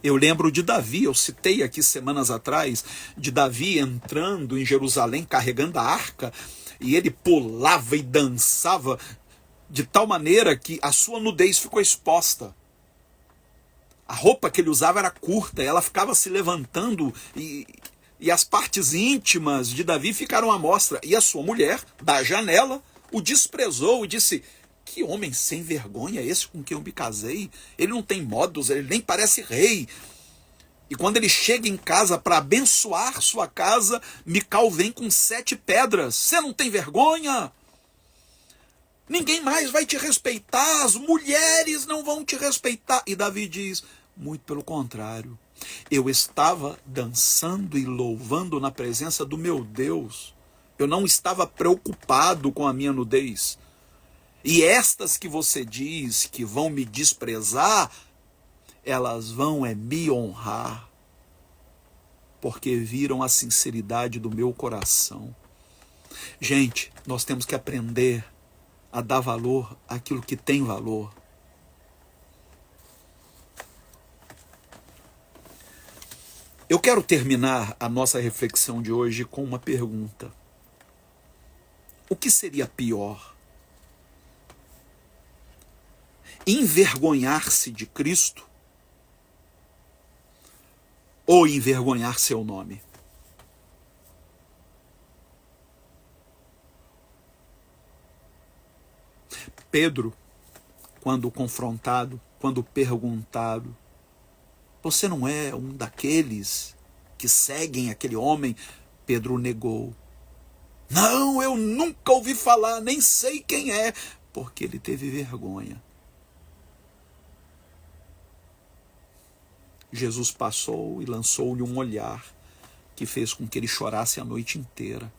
Eu lembro de Davi, eu citei aqui semanas atrás, de Davi entrando em Jerusalém carregando a arca, e ele pulava e dançava de tal maneira que a sua nudez ficou exposta. A roupa que ele usava era curta, ela ficava se levantando e as partes íntimas de Davi ficaram à mostra. E a sua mulher, da janela, o desprezou e disse, que homem sem vergonha é esse com quem eu me casei? Ele não tem modos, ele nem parece rei. E quando ele chega em casa para abençoar sua casa, Mical vem com 7 pedras. Você não tem vergonha? Ninguém mais vai te respeitar, as mulheres não vão te respeitar. E Davi diz, muito pelo contrário. Eu estava dançando e louvando na presença do meu Deus. Eu não estava preocupado com a minha nudez. E estas que você diz que vão me desprezar, elas vão me honrar. Porque viram a sinceridade do meu coração. Gente, nós temos que aprender a dar valor àquilo que tem valor. Eu quero terminar a nossa reflexão de hoje com uma pergunta. O que seria pior? Envergonhar-se de Cristo ou envergonhar seu nome? Pedro, quando confrontado, quando perguntado, você não é um daqueles que seguem aquele homem? Pedro negou. Não, eu nunca ouvi falar, nem sei quem é, porque ele teve vergonha. Jesus passou e lançou-lhe um olhar que fez com que ele chorasse a noite inteira,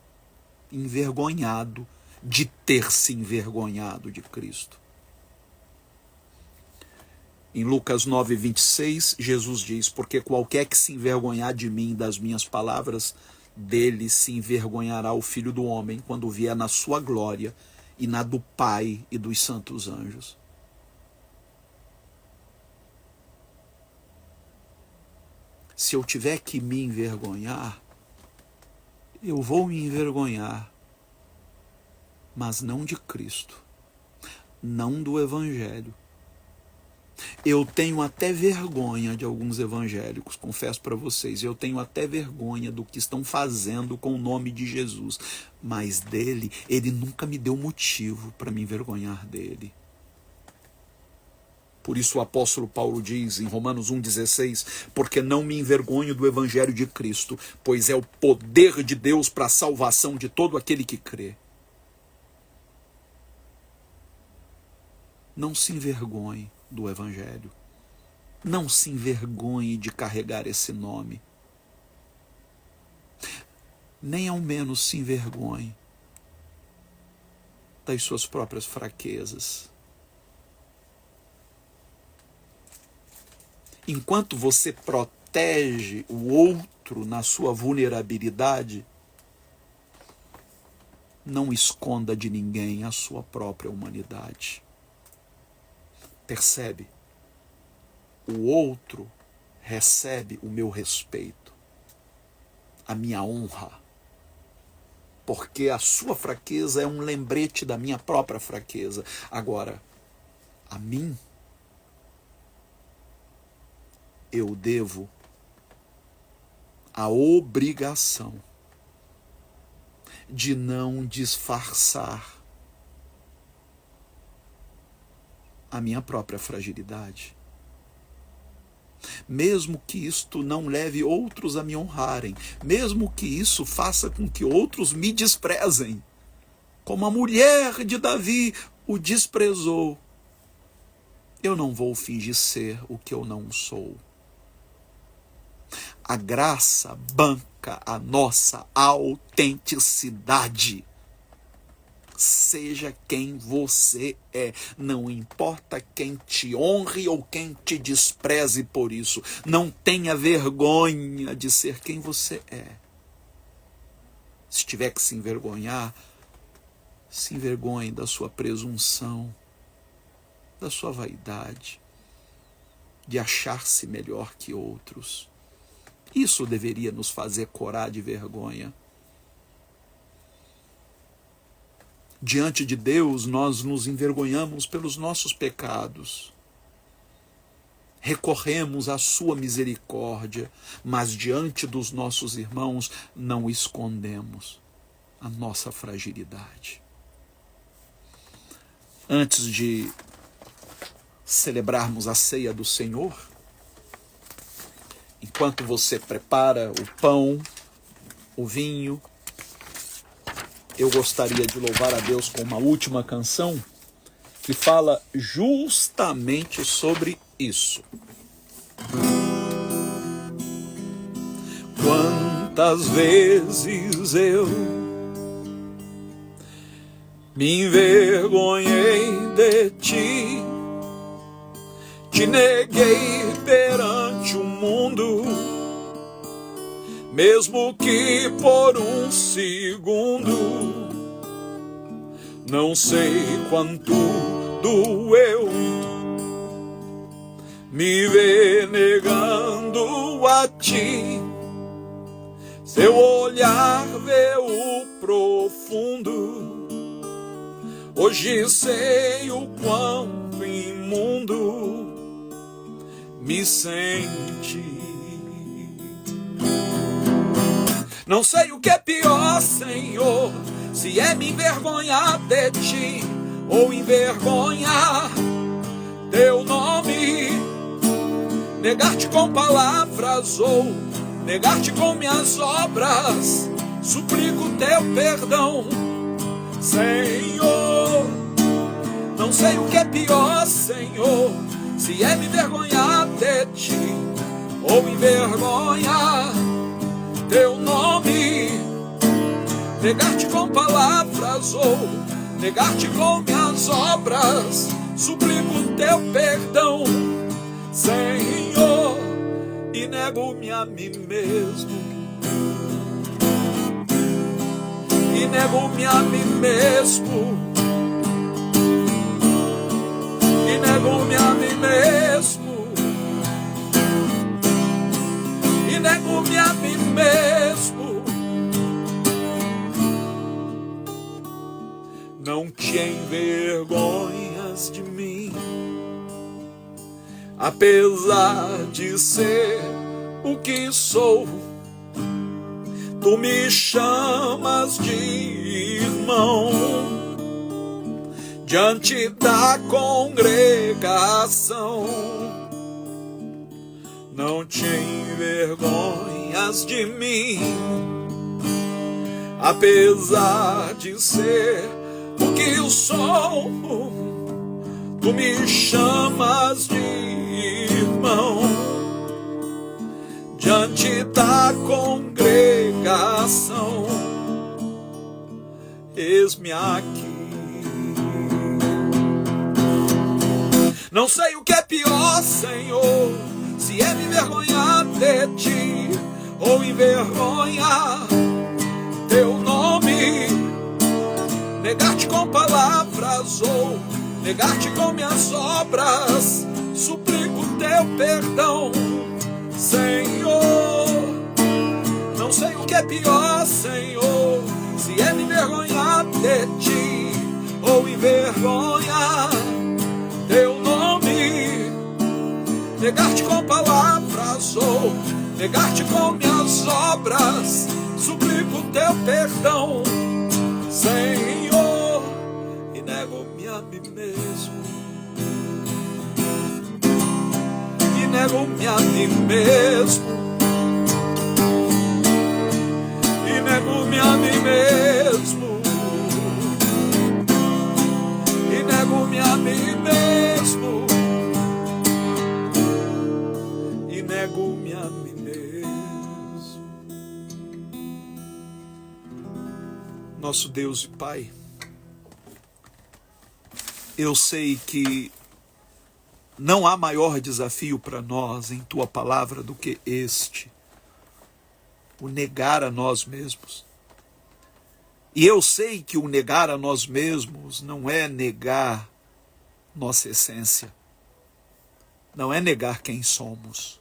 envergonhado de ter se envergonhado de Cristo. Em Lucas 9:26, Jesus diz, porque qualquer que se envergonhar de mim e das minhas palavras, dele se envergonhará o Filho do Homem, quando vier na sua glória e na do Pai e dos santos anjos. Se eu tiver que me envergonhar, eu vou me envergonhar, mas não de Cristo, não do Evangelho. Eu tenho até vergonha de alguns evangélicos, confesso para vocês, eu tenho até vergonha do que estão fazendo com o nome de Jesus, mas dele, ele nunca me deu motivo para me envergonhar dele. Por isso o apóstolo Paulo diz em Romanos 1,16, porque não me envergonho do evangelho de Cristo, pois é o poder de Deus para a salvação de todo aquele que crê. Não se envergonhe do evangelho. Não se envergonhe de carregar esse nome. Nem ao menos se envergonhe das suas próprias fraquezas. Enquanto você protege o outro na sua vulnerabilidade, não esconda de ninguém a sua própria humanidade. Percebe? o outro recebe o meu respeito, a minha honra, porque a sua fraqueza é um lembrete da minha própria fraqueza. Agora, a mim, eu devo a obrigação de não disfarçar a minha própria fragilidade. Mesmo que isto não leve outros a me honrarem, mesmo que isso faça com que outros me desprezem, como a mulher de Davi o desprezou, eu não vou fingir ser o que eu não sou. A graça banca a nossa autenticidade. Seja quem você é, não importa quem te honre ou quem te despreze por isso. Não tenha vergonha de ser quem você é. Se tiver que se envergonhar, se envergonhe da sua presunção, da sua vaidade, de achar-se melhor que outros. Isso deveria nos fazer corar de vergonha. Diante de Deus, nós nos envergonhamos pelos nossos pecados. Recorremos à sua misericórdia, mas diante dos nossos irmãos não escondemos a nossa fragilidade. Antes de celebrarmos a ceia do Senhor, enquanto você prepara o pão, o vinho, eu gostaria de louvar a Deus com uma última canção que fala justamente sobre isso. Quantas vezes eu me envergonhei de ti, te neguei perante o mundo, mesmo que por um segundo. Não sei quanto doeu me ver negando a ti. Seu olhar vê o profundo. Hoje sei o quão imundo me sente. Não sei o que é pior, Senhor, se é me envergonhar de ti ou envergonhar teu nome, negar-te com palavras ou negar-te com minhas obras. Suplico teu perdão, Senhor. Não sei o que é pior, Senhor, se é me envergonhar de ti ou envergonhar teu nome, negar-te com palavras ou negar-te com minhas obras. Suplico teu perdão, Senhor, e nego-me a mim mesmo, e nego-me a mim mesmo, e nego-me a mim mesmo, e nego-me a mim mesmo. Não te envergonhas de mim, apesar de ser o que sou. Tu me chamas de irmão diante da congregação. Não te envergonhas de mim, apesar de ser o que eu sou. Tu me chamas de irmão diante da congregação. Eis-me aqui. Não sei o que é pior, Senhor, se é me envergonhar de ti ou envergonhar teu nome, negar-te com palavras ou negar-te com minhas obras. Suplico teu teu perdão, Senhor. Não sei o que é pior, Senhor, se é me envergonhar de ti ou envergonhar teu nome. Negar-te com palavras ou negar-te com minhas obras, suplico teu perdão, Senhor, e nego-me a mim mesmo, e nego-me a mim mesmo, e nego-me a mim mesmo, e nego-me a mim mesmo, e nego-me a mim mesmo. Nosso Deus e Pai, eu sei que não há maior desafio para nós em Tua palavra do que este, o negar a nós mesmos. E eu sei que o negar a nós mesmos não é negar nossa essência, não é negar quem somos,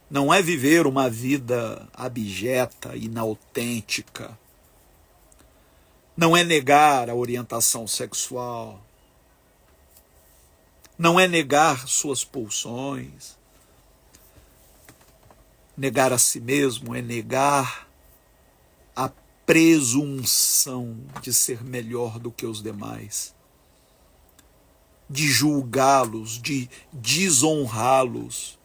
não é viver uma vida abjeta, inautêntica, não é negar a orientação sexual, não é negar suas pulsões. Negar a si mesmo é negar a presunção de ser melhor do que os demais, de julgá-los, de desonrá-los.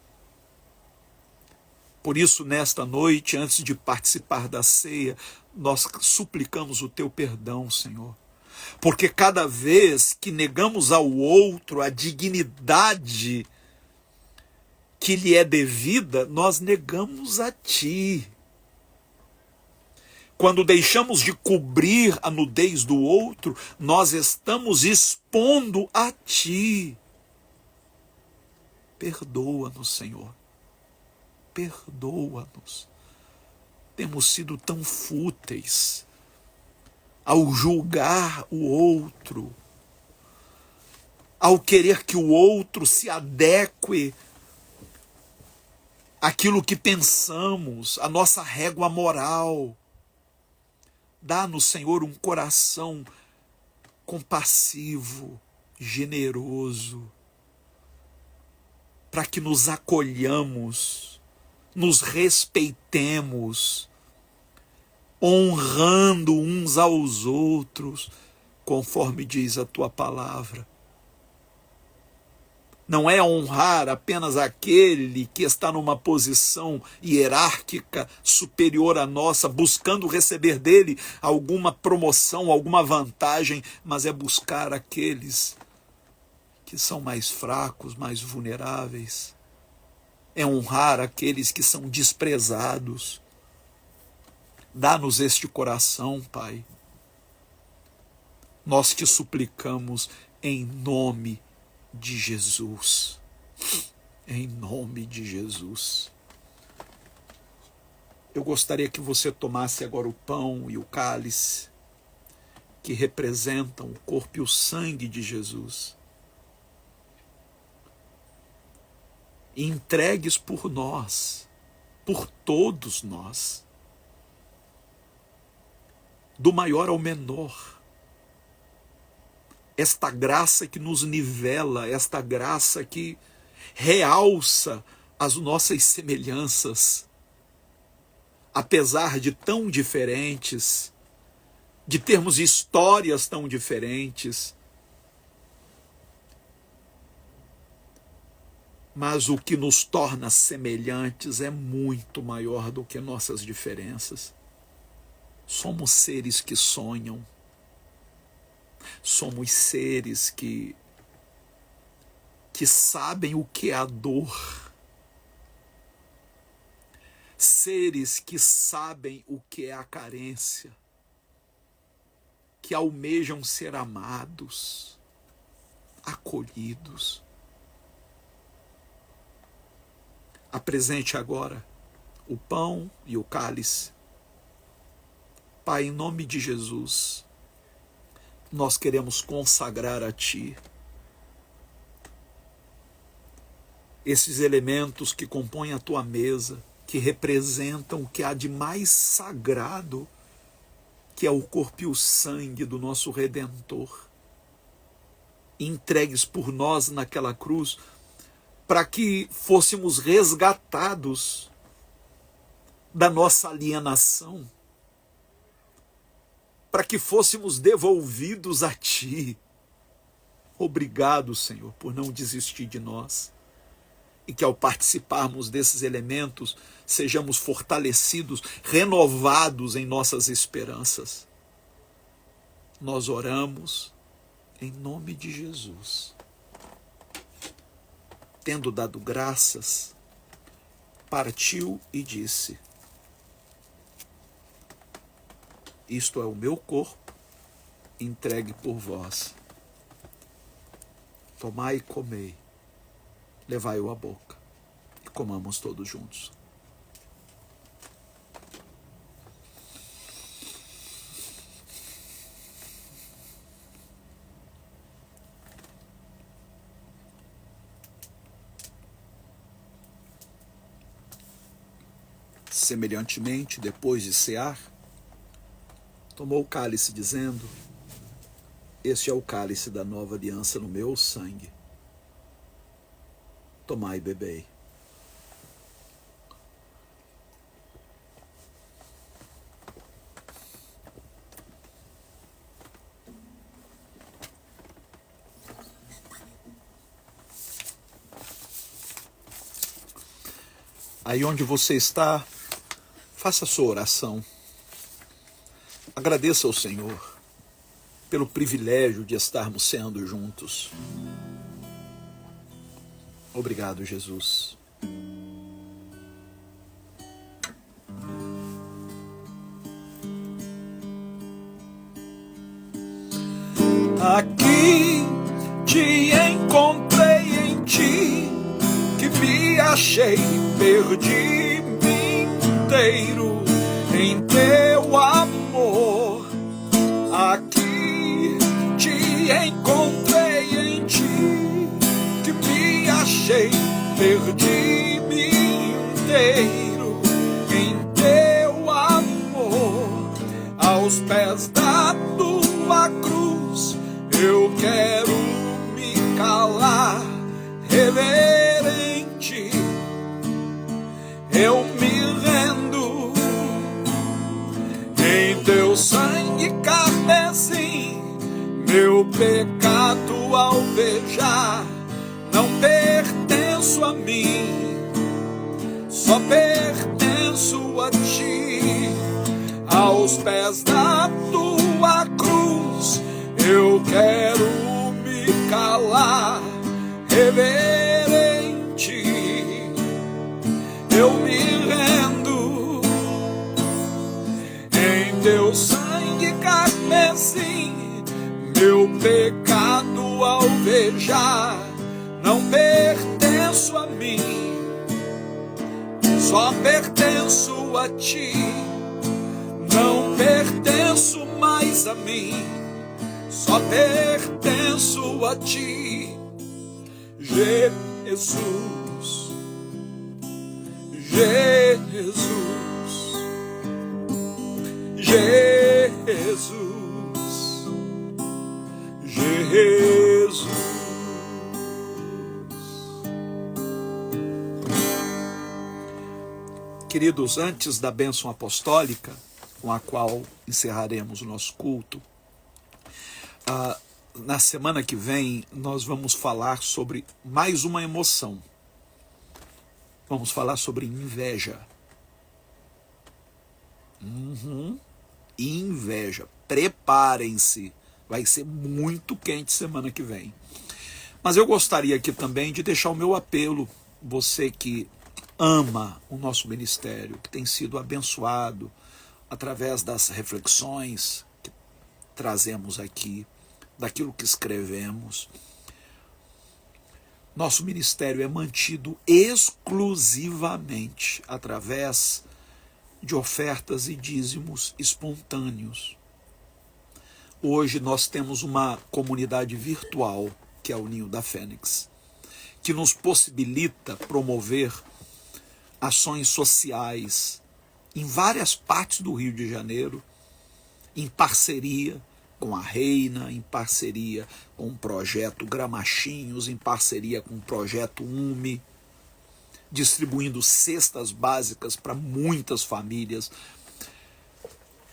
Por isso, nesta noite, antes de participar da ceia, nós suplicamos o teu perdão, Senhor. Porque cada vez que negamos ao outro a dignidade que lhe é devida, nós negamos a ti. Quando deixamos de cobrir a nudez do outro, nós estamos expondo a ti. Perdoa-nos, Senhor. Perdoa-nos. Temos sido tão fúteis ao julgar o outro, ao querer que o outro se adeque àquilo que pensamos, à nossa régua moral. Dá-nos, Senhor, um coração compassivo, generoso, para que nos acolhamos, nos respeitemos, honrando uns aos outros, conforme diz a tua palavra. Não é honrar apenas aquele que está numa posição hierárquica superior à nossa, buscando receber dele alguma promoção, alguma vantagem, mas é buscar aqueles que são mais fracos, mais vulneráveis. É honrar aqueles que são desprezados. Dá-nos este coração, Pai. Nós te suplicamos em nome de Jesus. Em nome de Jesus. Eu gostaria que você tomasse agora o pão e o cálice, que representam o corpo e o sangue de Jesus, e entregues por nós, por todos nós, do maior ao menor, esta graça que nos nivela, esta graça que realça as nossas semelhanças, apesar de tão diferentes, de termos histórias tão diferentes. Mas o que nos torna semelhantes é muito maior do que nossas diferenças. Somos seres que sonham. Somos seres que sabem o que é a dor. Seres que sabem o que é a carência. Que almejam ser amados, acolhidos. Apresente agora o pão e o cálice. Pai, em nome de Jesus, nós queremos consagrar a Ti esses elementos que compõem a tua mesa, que representam o que há de mais sagrado, que é o corpo e o sangue do nosso Redentor, entregues por nós naquela cruz, para que fôssemos resgatados da nossa alienação, para que fôssemos devolvidos a Ti. Obrigado, Senhor, por não desistir de nós. E que ao participarmos desses elementos, sejamos fortalecidos, renovados em nossas esperanças. Nós oramos em nome de Jesus. Tendo dado graças, partiu e disse: isto é o meu corpo, entregue por vós. Tomai e comei, levai-o à boca, e comamos todos juntos. Semelhantemente, depois de cear, tomou o cálice, dizendo: este é o cálice da nova aliança no meu sangue. Tomai e bebei. Aí onde você está, faça a sua oração. Agradeça ao Senhor pelo privilégio de estarmos sendo juntos. Obrigado, Jesus. Aqui te encontrei em Ti, que me achei, perdi-me inteiro em Teu amor. Aqui te encontrei em Ti, que me achei, perdi-me inteiro em Teu amor. Aos pés da Tua cruz eu quero me calar, reverente, eu me rendo em Teu sangue carmesim. Meu pecado alvejar, não pertenço a mim, só pertenço a Ti. Aos pés da Tua cruz eu quero me calar, reverente, eu me rendo em Teu sangue carmesim. Meu pecado alvejar, não pertenço a mim, só pertenço a Ti. Não pertenço mais a mim, só pertenço a Ti. Jesus, Jesus, Jesus, Jesus. Queridos, antes da bênção apostólica, com a qual encerraremos o nosso culto, na semana que vem nós vamos falar sobre mais uma emoção. Vamos falar sobre inveja. Inveja. Preparem-se. Vai ser muito quente semana que vem. Mas eu gostaria aqui também de deixar o meu apelo. Você que ama o nosso ministério, que tem sido abençoado através das reflexões que trazemos aqui, daquilo que escrevemos. Nosso ministério é mantido exclusivamente através de ofertas e dízimos espontâneos. Hoje nós temos uma comunidade virtual, que é o Ninho da Fênix, que nos possibilita promover ações sociais em várias partes do Rio de Janeiro, em parceria com a Reina, em parceria com o projeto Gramachinhos, em parceria com o projeto UME, distribuindo cestas básicas para muitas famílias,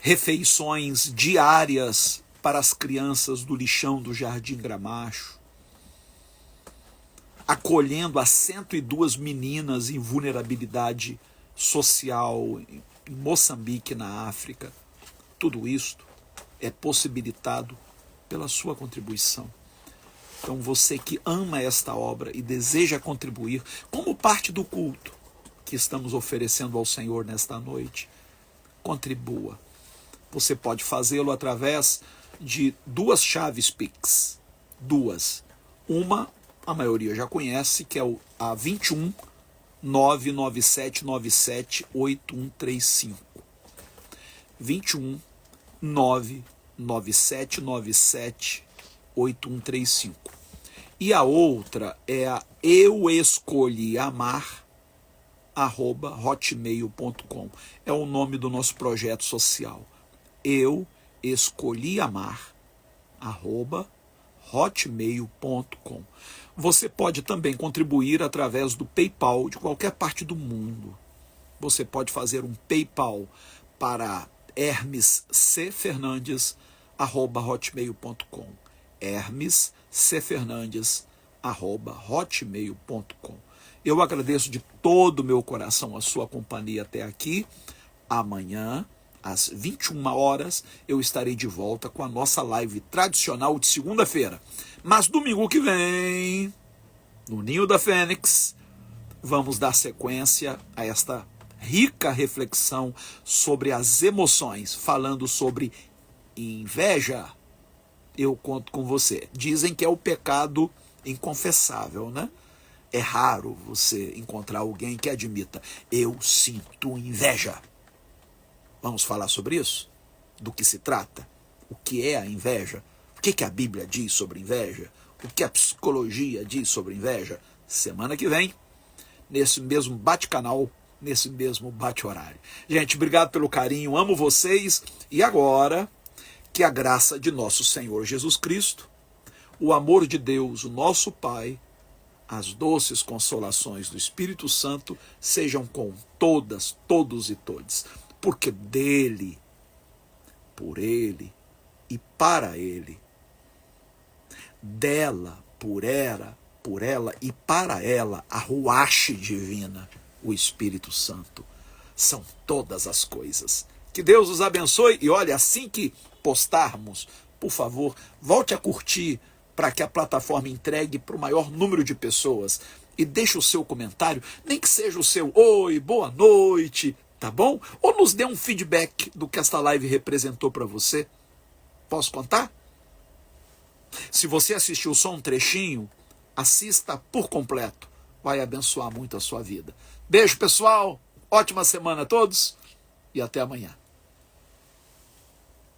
refeições diárias para as crianças do lixão do Jardim Gramacho, acolhendo as 102 meninas em vulnerabilidade social em Moçambique, na África. Tudo isto é possibilitado pela sua contribuição. Então você que ama esta obra e deseja contribuir como parte do culto que estamos oferecendo ao Senhor nesta noite, contribua. Você pode fazê-lo através de duas chaves Pix. Duas. Uma, a maioria já conhece, que é a 21 99797 8135. 21 99797 8135. E a outra é a euescolhiamar@hotmail.com. É o nome do nosso projeto social. euescolhiamar@hotmail.com. Você pode também contribuir através do PayPal de qualquer parte do mundo. Você pode fazer um PayPal para hermescfernandes@hotmail.com. hermescfernandes@hotmail.com. Eu agradeço de todo o meu coração a sua companhia até aqui. Amanhã, às 21 horas, eu estarei de volta com a nossa live tradicional de segunda-feira. Mas domingo que vem, no Ninho da Fênix, vamos dar sequência a esta rica reflexão sobre as emoções, falando sobre inveja. Eu conto com você. Dizem que é o pecado inconfessável, né? É raro você encontrar alguém que admita: eu sinto inveja. Vamos falar sobre isso? Do que se trata? O que é a inveja? O que a Bíblia diz sobre inveja? O que a psicologia diz sobre inveja? Semana que vem, nesse mesmo bate-canal, nesse mesmo bate-horário. Gente, obrigado pelo carinho, amo vocês. E agora, que a graça de nosso Senhor Jesus Cristo, o amor de Deus, o nosso Pai, as doces consolações do Espírito Santo sejam com todas, todos e todes. Porque dele, por ele e para ele, dela, por ela e para ela, a ruache divina, o Espírito Santo, são todas as coisas. Que Deus os abençoe. E olha, assim que postarmos, por favor, volte a curtir para que a plataforma entregue para o maior número de pessoas. E deixe o seu comentário, nem que seja o seu oi, boa noite, tá bom? Ou nos dê um feedback do que esta live representou para você. Posso contar? Se você assistiu só um trechinho, assista por completo. Vai abençoar muito a sua vida. Beijo, pessoal. Ótima semana a todos e até amanhã.